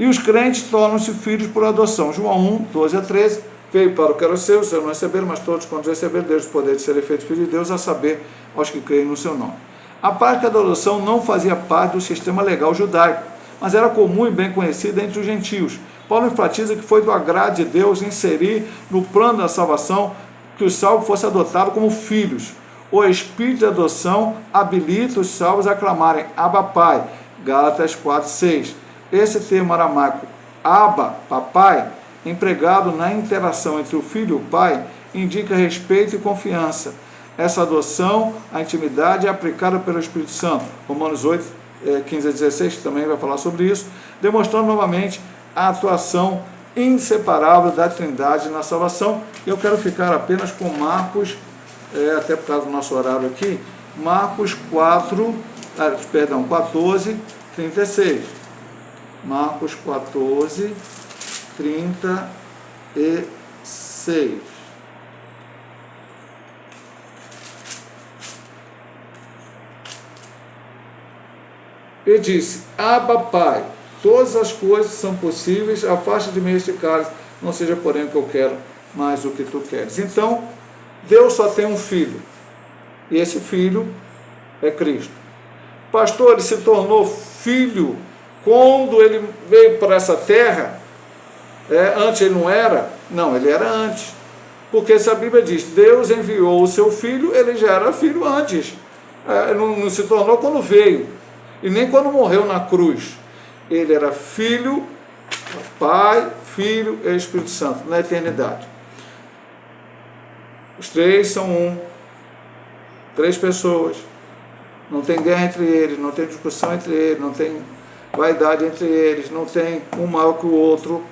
E os crentes tornam-se filhos por adoção. João 1:12-13. Veio para o que era seu, os seus não receberam, mas todos quando receberam Deus o poder de serem feitos filhos de Deus, a saber, aos que creem no seu nome. A prática da adoção não fazia parte do sistema legal judaico, mas era comum e bem conhecida entre os gentios. Paulo enfatiza que foi do agrado de Deus inserir no plano da salvação que os salvos fossem adotados como filhos. O espírito de adoção habilita os salvos a clamarem Abba Pai, Gálatas 4:6. Esse termo aramaico, Abba, papai, empregado na interação entre o filho e o pai, indica respeito e confiança. Essa adoção, a intimidade é aplicada pelo Espírito Santo. Romanos 8:15-16, que também vai falar sobre isso, demonstrando novamente a atuação inseparável da Trindade na salvação. Eu quero ficar apenas com Marcos, até por causa do nosso horário aqui, Marcos 14:36. Marcos 14:36. E disse, Abba Pai, todas as coisas são possíveis, afasta de mim este cálice, não seja porém o que eu quero, mas o que tu queres. Então, Deus só tem um filho, e esse filho é Cristo. Pastor, ele se tornou filho quando ele veio para essa terra? Antes ele não era? Não, ele era antes. Porque se a Bíblia diz, Deus enviou o seu filho, ele já era filho antes. Ele não se tornou quando veio. E nem quando morreu na cruz. Ele era filho, Pai, Filho e Espírito Santo, na eternidade. Os três são um. Três pessoas. Não tem guerra entre eles, não tem discussão entre eles, não tem vaidade entre eles, não tem um maior que o outro.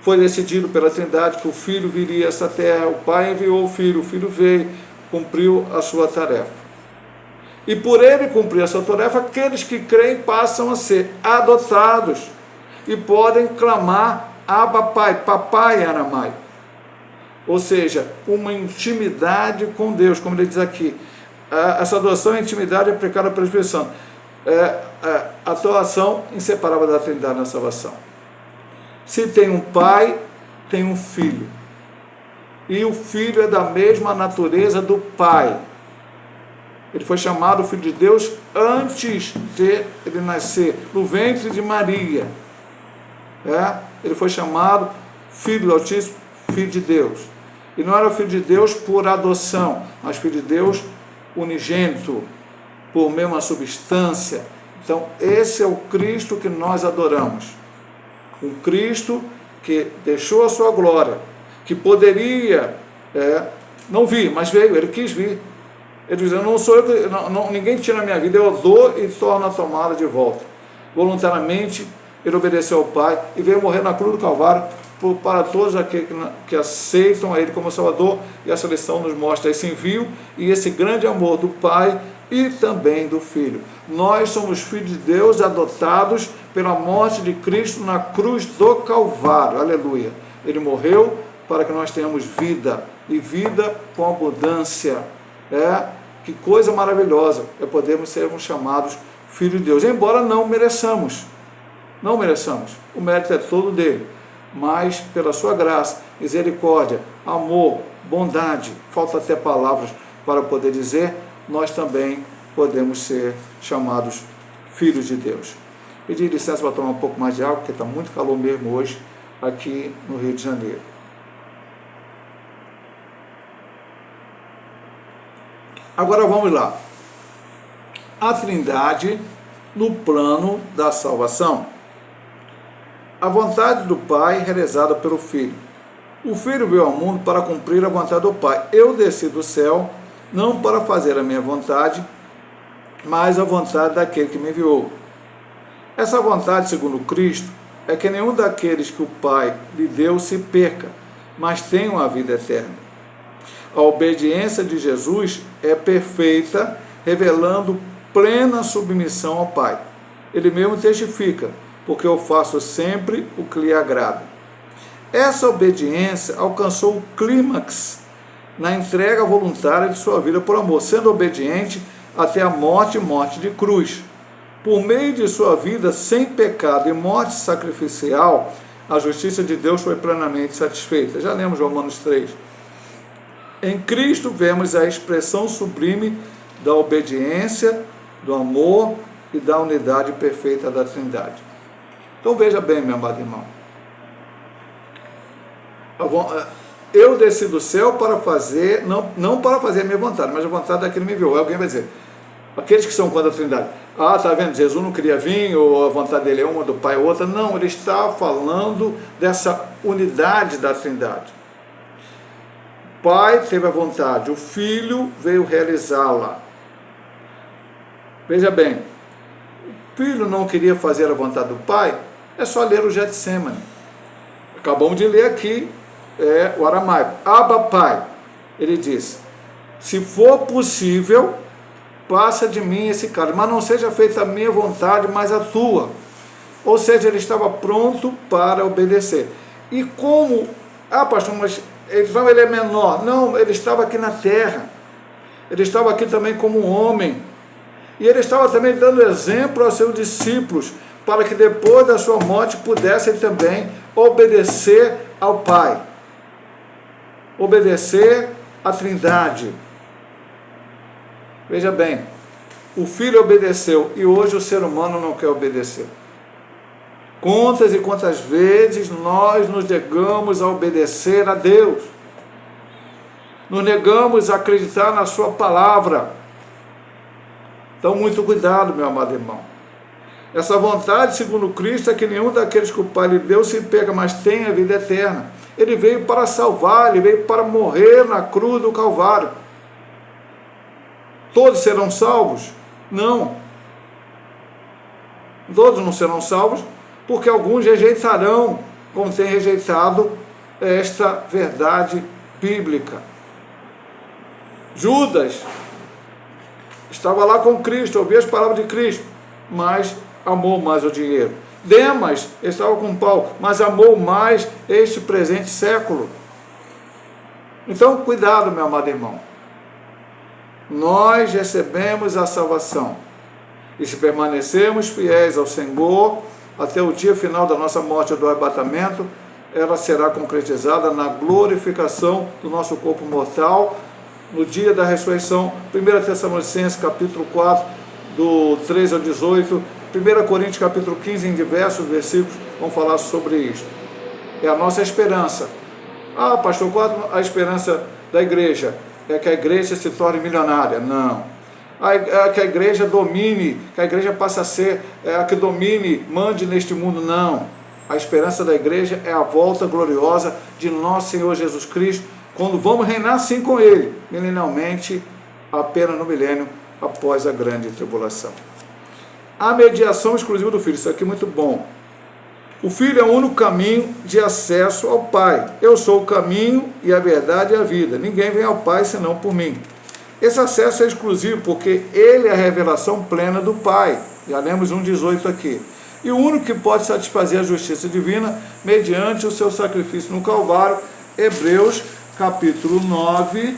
Foi decidido pela Trindade que o Filho viria a essa terra, o Pai enviou o Filho veio, cumpriu a sua tarefa. E por ele cumprir essa tarefa, aqueles que creem passam a ser adotados e podem clamar Abba Pai, papai em aramaico. Ou seja, uma intimidade com Deus, como ele diz aqui. Essa adoção é intimidade aplicada pelo Espírito Santo. A atuação inseparável da Trindade na salvação. Se tem um pai, tem um filho. E o filho é da mesma natureza do pai. Ele foi chamado Filho de Deus antes de ele nascer, no ventre de Maria. Ele foi chamado Filho do Altíssimo, Filho de Deus. E não era Filho de Deus por adoção, mas Filho de Deus unigênito, por mesma substância. Então, esse é o Cristo que nós adoramos. Um Cristo que deixou a sua glória, que poderia não vir, mas veio, ele quis vir. Ele diz, não sou eu, ninguém tira a minha vida, eu dou e torno a tomada de volta. Voluntariamente, ele obedeceu ao Pai e veio morrer na cruz do Calvário para todos aqueles que aceitam a Ele como Salvador, e essa lição nos mostra esse envio e esse grande amor do Pai e também do Filho. Nós somos filhos de Deus, adotados pela morte de Cristo na cruz do Calvário, aleluia. Ele morreu para que nós tenhamos vida, e vida com abundância. Que coisa maravilhosa é podermos sermos chamados filhos de Deus, embora não mereçamos, o mérito é todo dele, mas pela sua graça, misericórdia, amor, bondade, falta até palavras para poder dizer, nós também podemos ser chamados filhos de Deus. Pedi licença para tomar um pouco mais de água, porque está muito calor mesmo hoje aqui no Rio de Janeiro. Agora vamos lá. A Trindade no plano da salvação. A vontade do Pai realizada pelo Filho. O Filho veio ao mundo para cumprir a vontade do Pai. Eu desci do céu, não para fazer a minha vontade, mas a vontade daquele que me enviou. Essa vontade, segundo Cristo, é que nenhum daqueles que o Pai lhe deu se perca, mas tenha uma vida eterna. A obediência de Jesus é perfeita, revelando plena submissão ao Pai. Ele mesmo testifica, porque eu faço sempre o que lhe agrada. Essa obediência alcançou o clímax na entrega voluntária de sua vida por amor, sendo obediente até a morte e morte de cruz. Por meio de sua vida sem pecado e morte sacrificial, a justiça de Deus foi plenamente satisfeita. Já lemos Romanos 3. Em Cristo vemos a expressão sublime da obediência, do amor e da unidade perfeita da Trindade. Então veja bem, meu amado irmão. Eu desci do céu para fazer, não para fazer a minha vontade, mas a vontade daquele que me enviou. Alguém vai dizer, aqueles que são contra a Trindade, está vendo, Jesus não queria vir, ou a vontade dele é uma, do Pai é outra. Não, ele está falando dessa unidade da Trindade. O Pai teve a vontade, o Filho veio realizá-la. Veja bem, o Filho não queria fazer a vontade do Pai, é só ler o Getsemane. Acabamos de ler aqui o aramaico. Abba, Pai. Ele diz, se for possível, passa de mim esse cálice, mas não seja feita a minha vontade, mas a tua. Ou seja, ele estava pronto para obedecer. E como, pastor, mas então ele é menor. Não, ele estava aqui na terra. Ele estava aqui também como um homem. E ele estava também dando exemplo aos seus discípulos, para que depois da sua morte pudessem também obedecer ao Pai. Obedecer à Trindade. Veja bem, o Filho obedeceu e hoje o ser humano não quer obedecer. Quantas e quantas vezes nós nos negamos a obedecer a Deus? Nos negamos a acreditar na sua palavra. Então, muito cuidado, meu amado irmão. Essa vontade, segundo Cristo, é que nenhum daqueles que o Pai lhe deu se perca, mas tenha a vida eterna. Ele veio para salvar, ele veio para morrer na cruz do Calvário. Todos serão salvos? Não. Todos não serão salvos, porque alguns rejeitarão, como tem rejeitado esta verdade bíblica. Judas estava lá com Cristo, ouvia as palavras de Cristo, mas amou mais o dinheiro. Demas estava com Paulo, mas amou mais este presente século. Então, cuidado, meu amado irmão. Nós recebemos a salvação, e se permanecermos fiéis ao Senhor, até o dia final da nossa morte ou do arrebatamento, ela será concretizada na glorificação do nosso corpo mortal, no dia da ressurreição. 1 Tessalonicenses capítulo 4, do 13 ao 18, 1 Coríntios capítulo 15, em diversos versículos, vão falar sobre isto. É a nossa esperança. Pastor, qual a esperança da igreja? É que a igreja se torne milionária? Não. Que a igreja domine, que a igreja passe a ser a que domine, mande neste mundo? Não. A esperança da igreja é a volta gloriosa de nosso Senhor Jesus Cristo, quando vamos reinar sim com Ele, milenialmente, apenas no milênio, após a grande tribulação. A mediação exclusiva do Filho, isso aqui é muito bom. O Filho é o único caminho de acesso ao Pai. Eu sou o caminho e a verdade e a vida. Ninguém vem ao Pai senão por mim. Esse acesso é exclusivo porque Ele é a revelação plena do Pai. Já lemos 1,18 aqui. E o único que pode satisfazer a justiça divina mediante o seu sacrifício no Calvário, Hebreus capítulo 9,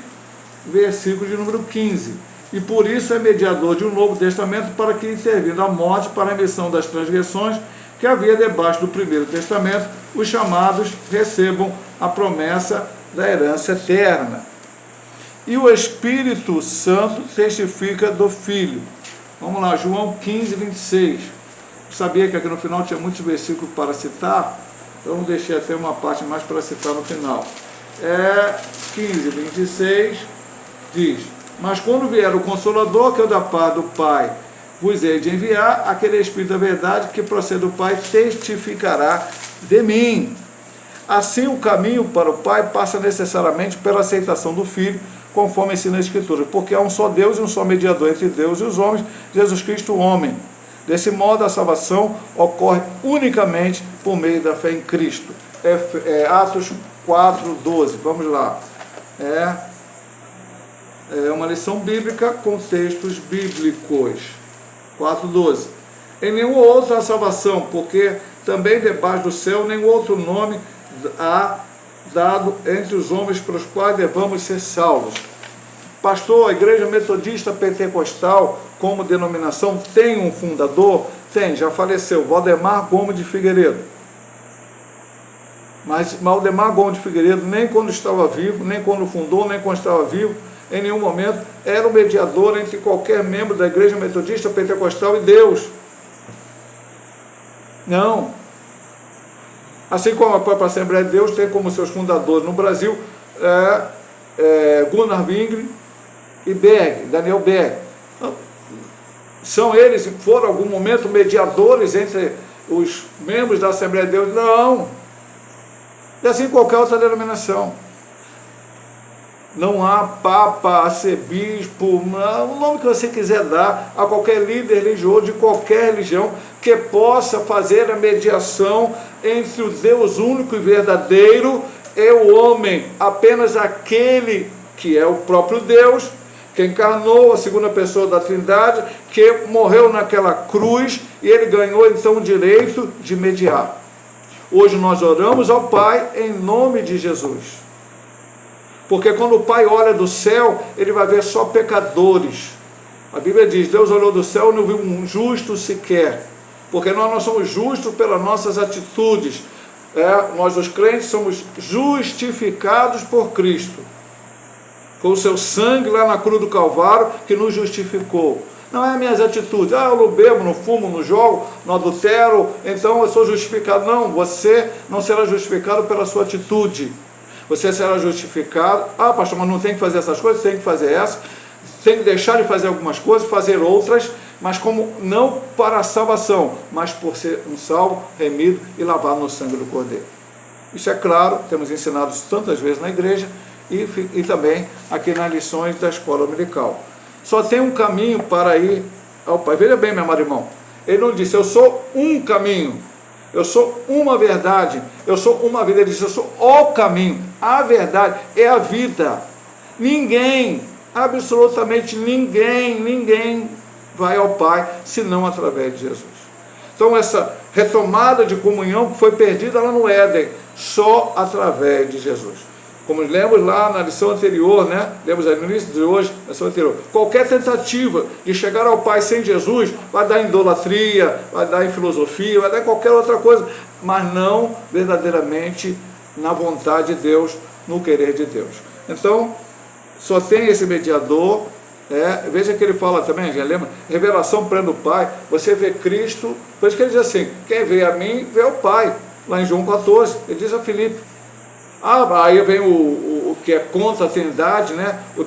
versículo de número 15. E por isso é mediador de um novo testamento, para que, intervindo a morte para a remissão das transgressões que havia debaixo do primeiro testamento, os chamados recebam a promessa da herança eterna. E o Espírito Santo testifica do Filho. Vamos lá, João 15, 26. Eu sabia que aqui no final tinha muitos versículos para citar, então deixei até uma parte mais para citar no final. 15, 26 diz: mas quando vier o Consolador, que é o da parte do Pai, vos hei de enviar, aquele Espírito da verdade que procede do Pai testificará de mim. Assim, o caminho para o Pai passa necessariamente pela aceitação do Filho, conforme ensina a Escritura, porque há um só Deus e um só mediador entre Deus e os homens, Jesus Cristo, o homem. Desse modo, a salvação ocorre unicamente por meio da fé em Cristo. Atos 4, 12. Vamos lá. É uma lição bíblica com textos bíblicos. 4:12. Em nenhum outro há salvação, porque também debaixo do céu nenhum outro nome há dado entre os homens pelos quais devamos ser salvos. Pastor, a Igreja Metodista Pentecostal, como denominação, tem um fundador? Tem, já faleceu, Valdemar Gomes de Figueiredo. Mas Valdemar Gomes de Figueiredo, nem quando estava vivo, nem quando fundou, nem quando estava vivo, em nenhum momento, era o mediador entre qualquer membro da Igreja Metodista Pentecostal e Deus. Não. Assim como a própria Assembleia de Deus tem como seus fundadores no Brasil Gunnar Wingre e Berg, Daniel Berg. São eles, foram em algum momento, mediadores entre os membros da Assembleia de Deus? Não. E assim qualquer outra denominação. Não há papa, arcebispo, o nome que você quiser dar a qualquer líder religioso de qualquer religião que possa fazer a mediação entre o Deus único e verdadeiro e o homem, apenas aquele que é o próprio Deus, que encarnou a segunda pessoa da Trindade, que morreu naquela cruz e ele ganhou então o direito de mediar. Hoje nós oramos ao Pai em nome de Jesus. Porque quando o Pai olha do céu, ele vai ver só pecadores. A Bíblia diz: Deus olhou do céu e não viu um justo sequer. Porque nós não somos justos pelas nossas atitudes. Nós, os crentes, somos justificados por Cristo. Com o seu sangue lá na cruz do Calvário, que nos justificou. Não é minhas atitudes. Eu não bebo, não fumo, não jogo, não adultero, então eu sou justificado. Não, você não será justificado pela sua atitude. Você será justificado. Pastor, mas não tem que fazer essas coisas? Tem que fazer essas. Tem que deixar de fazer algumas coisas, fazer outras, mas como não para a salvação, mas por ser um salvo, remido e lavado no sangue do Cordeiro. Isso é claro, temos ensinado isso tantas vezes na igreja e também aqui nas lições da escola dominical. Só tem um caminho para ir ao Pai. Veja bem, meu amado irmão, ele não disse: eu sou um caminho, eu sou uma verdade, eu sou uma vida. Ele disse: eu sou o caminho, a verdade é a vida. Ninguém, absolutamente ninguém vai ao Pai senão através de Jesus. Então essa retomada de comunhão que foi perdida lá no Éden, só através de Jesus. Como lemos lá na lição anterior, lemos no início de hoje, na lição anterior, qualquer tentativa de chegar ao Pai sem Jesus vai dar em idolatria, vai dar em filosofia, vai dar em qualquer outra coisa, mas não verdadeiramente na vontade de Deus, no querer de Deus. Então, só tem esse mediador. Veja que ele fala também, já lembra? Revelação plena do Pai. Você vê Cristo, por isso que ele diz assim: quem vê a mim, vê o Pai. Lá em João 14, ele diz a Filipe. Aí vem o que é contra a Trindade,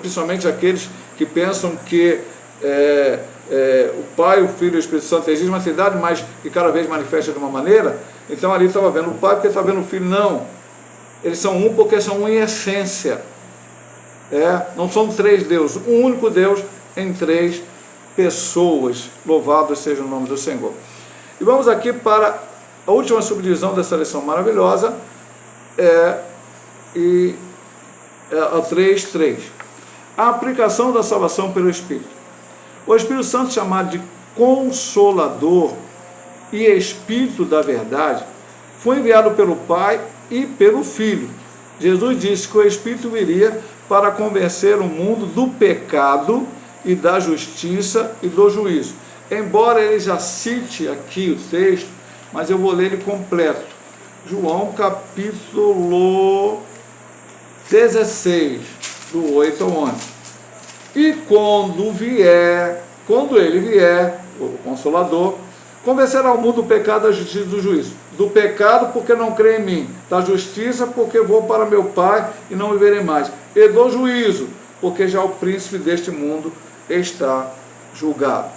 principalmente aqueles que pensam que o Pai, o Filho e o Espírito Santo existe uma trindade, mas que cada vez manifesta de uma maneira. Então ali estava vendo o Pai porque estava vendo o Filho. Não, eles são um porque são um em essência. Não são três deuses, um único Deus em três pessoas. Louvado seja o nome do Senhor. E vamos aqui para a última subdivisão dessa lição maravilhosa, a 3.3. A aplicação da salvação pelo Espírito. O Espírito Santo, chamado de Consolador e Espírito da Verdade, foi enviado pelo Pai e pelo Filho. Jesus disse que o Espírito viria para convencer o mundo do pecado e da justiça e do juízo. Embora ele já cite aqui o texto, mas eu vou ler ele completo. João capítulo 16, do 8 ao 11. E quando ele vier, o Consolador, convencerá o mundo do pecado, da justiça e do juízo. Do pecado, porque não crê em mim. Da justiça, porque vou para meu Pai e não viverei mais. E do juízo, porque já o príncipe deste mundo está julgado.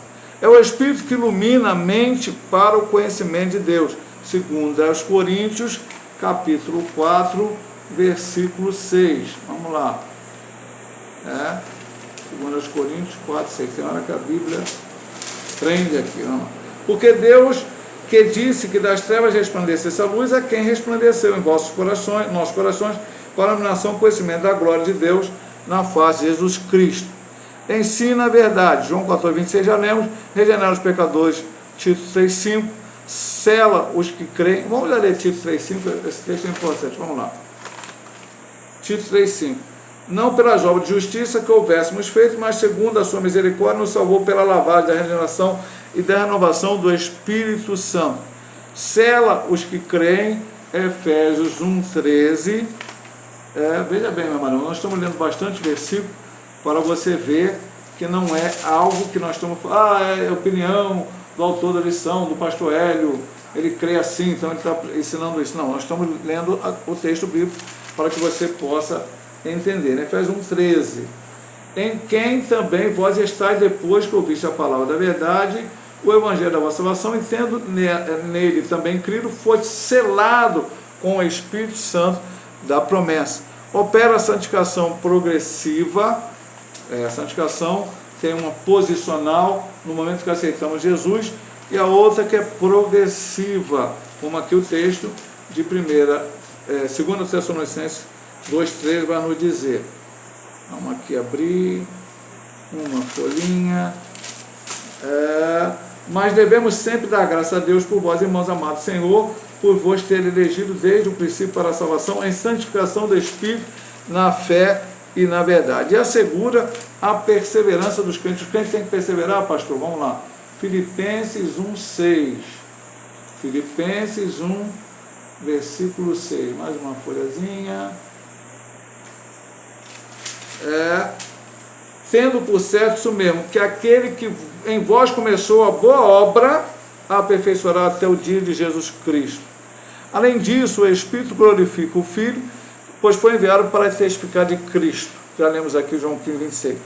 É o Espírito que ilumina a mente para o conhecimento de Deus. Segundo aos Coríntios, capítulo 4, versículo 6. Vamos lá. Segundo aos Coríntios 4, 6. Tem hora que a Bíblia prende aqui. Vamos lá. Porque Deus, que disse que das trevas resplandecesse a luz, é quem resplandeceu em nossos corações, para a iluminação e conhecimento da glória de Deus na face de Jesus Cristo. Ensina a verdade. João 14, 26, já lemos. Regenera os pecadores. Tito 3,5. Sela os que creem. Vamos ler Tito 3,5. Esse texto é importante. Vamos lá. Tito 3,5. Não pelas obras de justiça que houvéssemos feito, mas segundo a sua misericórdia, nos salvou pela lavagem da regeneração e da renovação do Espírito Santo. Sela os que creem. Efésios 1,13. Veja bem, meu irmão, nós estamos lendo bastante versículo para você ver que não é algo que nós estamos falando, é opinião do autor da lição, do pastor Hélio, ele crê assim, então ele está ensinando isso. Não, nós estamos lendo o texto bíblico para que você possa entender. Efésios 1,13. Em quem também vós estáis, depois que ouviste a palavra da verdade, o evangelho da vossa salvação, e tendo nele também crido, foi selado com o Espírito Santo da promessa. Opera a santificação progressiva. A santificação tem uma posicional no momento que aceitamos Jesus, e a outra que é progressiva, como aqui o texto de 2 Tessalonicenses 2,3 vai nos dizer. Vamos aqui abrir uma folhinha. Mas devemos sempre dar graça a Deus por vós, irmãos amados, Senhor, por vos ter elegido desde o princípio para a salvação, em santificação do Espírito, na fé e na verdade. E assegura a perseverança dos crentes. Os crentes têm que perseverar, pastor? Vamos lá. Filipenses 1,6. Filipenses 1, versículo 6. Mais uma folhazinha. Tendo por certo isso mesmo, que aquele que em vós começou a boa obra, a aperfeiçoará até o dia de Jesus Cristo. Além disso, o Espírito glorifica o Filho, pois foi enviado para testificar de Cristo. Já lemos aqui João 15, 26.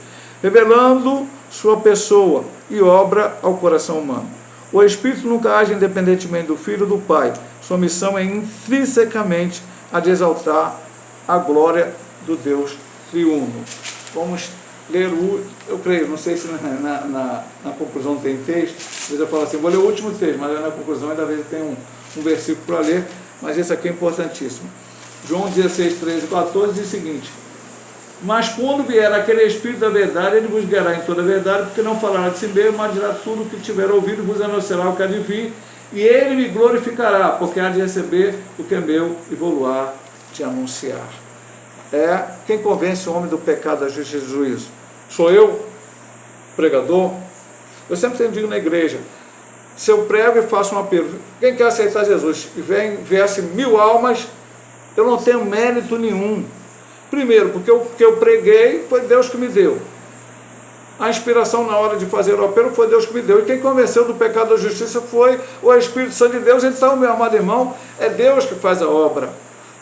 Revelando sua pessoa e obra ao coração humano. O Espírito nunca age independentemente do Filho e do Pai. Sua missão é intrinsecamente a de exaltar a glória do Deus triuno. Vamos ler eu creio, não sei se na conclusão tem texto, às vezes eu falo assim, vou ler o último texto, mas na conclusão ainda tem um versículo para ler, mas esse aqui é importantíssimo. João 16, 13 e 14 diz o seguinte: mas quando vier aquele Espírito da verdade, ele vos guiará em toda a verdade, porque não falará de si mesmo, mas dirá tudo o que tiver ouvido, vos anunciará o que há de vir, e ele me glorificará, porque há de receber o que é meu e vou-lo-á de anunciar. Quem convence o homem do pecado, da justiça e do juízo? Sou eu, pregador? Eu sempre digo na igreja, se eu prego e faço um apelo, quem quer aceitar Jesus e viesse 1000 almas, eu não tenho mérito nenhum. Primeiro, porque o que eu preguei foi Deus que me deu. A inspiração na hora de fazer o apelo foi Deus que me deu. E quem convenceu do pecado da justiça foi o Espírito Santo de Deus. Então, meu amado irmão, é Deus que faz a obra.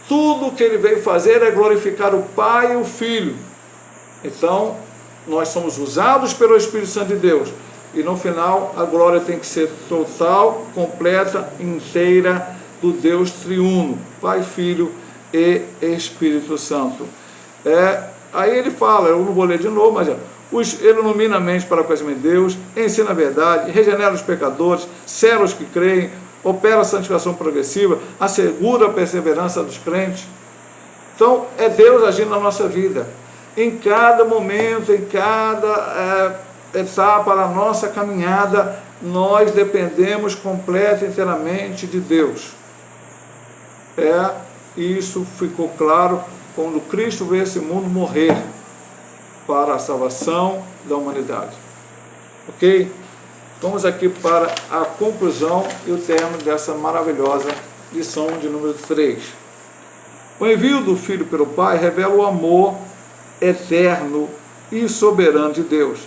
Tudo o que ele veio fazer é glorificar o Pai e o Filho. Então, nós somos usados pelo Espírito Santo de Deus. E no final, a glória tem que ser total, completa, inteira do Deus triuno, Pai, Filho e Espírito Santo. Aí ele fala, eu não vou ler de novo, mas ele ilumina a mente para o conhecimento de Deus, ensina a verdade, regenera os pecadores, sela os que creem, opera a santificação progressiva, assegura a perseverança dos crentes. Então, é Deus agindo na nossa vida. Em cada momento, em cada etapa da nossa caminhada, nós dependemos completa e inteiramente de Deus. Isso ficou claro quando Cristo veio a esse mundo morrer para a salvação da humanidade. Ok? Vamos aqui para a conclusão e o término dessa maravilhosa lição de número 3. O envio do Filho pelo Pai revela o amor eterno e soberano de Deus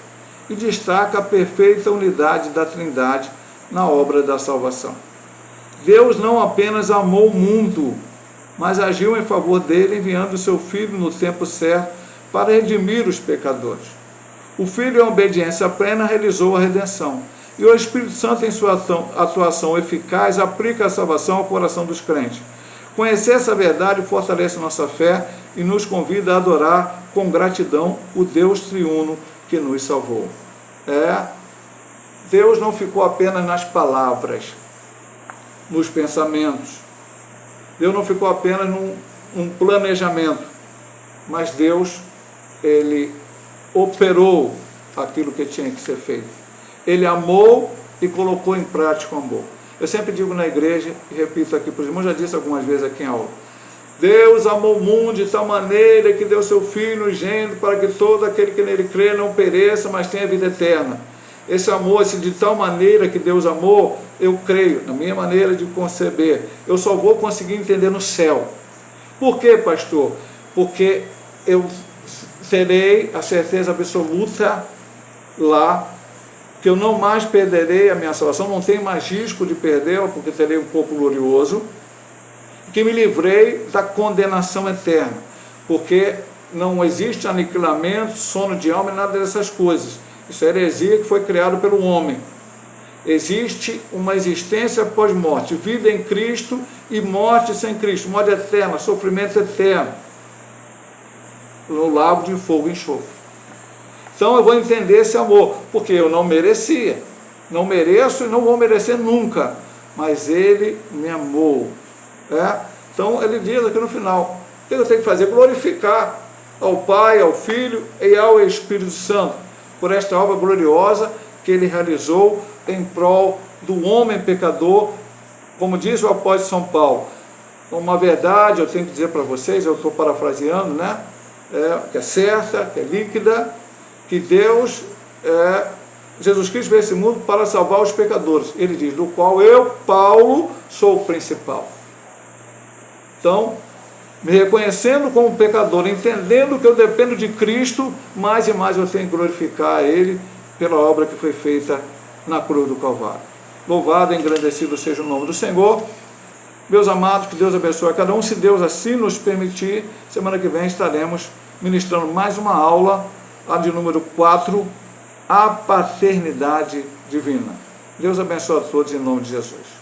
e destaca a perfeita unidade da Trindade na obra da salvação. Deus não apenas amou o mundo, mas agiu em favor dele, enviando o seu Filho no tempo certo para redimir os pecadores. O Filho, em obediência plena, realizou a redenção, e o Espírito Santo, em sua atuação eficaz, aplica a salvação ao coração dos crentes. Conhecer essa verdade fortalece nossa fé e nos convida a adorar com gratidão o Deus triuno que nos salvou. Deus não ficou apenas nas palavras, nos pensamentos. Deus não ficou apenas num planejamento, mas Deus, ele operou aquilo que tinha que ser feito. Ele amou e colocou em prática o amor. Eu sempre digo na igreja, e repito aqui para os irmãos, já disse algumas vezes aqui em aula, Deus amou o mundo de tal maneira que deu seu Filho unigênito para que todo aquele que nele crê não pereça, mas tenha vida eterna. Esse amor, de tal maneira que Deus amou, eu creio, na minha maneira de conceber, eu só vou conseguir entender no céu. Por quê, pastor? Porque eu terei a certeza absoluta lá, que eu não mais perderei a minha salvação, não tenho mais risco de perdê-la, porque terei um corpo glorioso, que me livrei da condenação eterna, porque não existe aniquilamento, sono de alma e nada dessas coisas. Isso é heresia que foi criado pelo homem. Existe uma existência pós-morte, vida em Cristo e morte sem Cristo, morte eterna, sofrimento eterno, no lago de fogo e enxofre. Então eu vou entender esse amor, porque eu não merecia, não mereço e não vou merecer nunca, mas ele me amou. Então ele diz aqui no final, o que eu tenho que fazer? Glorificar ao Pai, ao Filho e ao Espírito Santo, por esta obra gloriosa que ele realizou em prol do homem pecador, como diz o apóstolo São Paulo. Uma verdade eu tenho que dizer para vocês, eu estou parafraseando, que é certa, que é líquida, que Deus, Jesus Cristo veio a esse mundo para salvar os pecadores. Ele diz, do qual eu, Paulo, sou o principal. Então, me reconhecendo como pecador, entendendo que eu dependo de Cristo, mais e mais eu tenho que glorificar a Ele pela obra que foi feita na cruz do Calvário. Louvado e engrandecido seja o nome do Senhor. Meus amados, que Deus abençoe a cada um. Se Deus assim nos permitir, semana que vem estaremos ministrando mais uma aula, a de número 4, a paternidade divina. Deus abençoe a todos em nome de Jesus.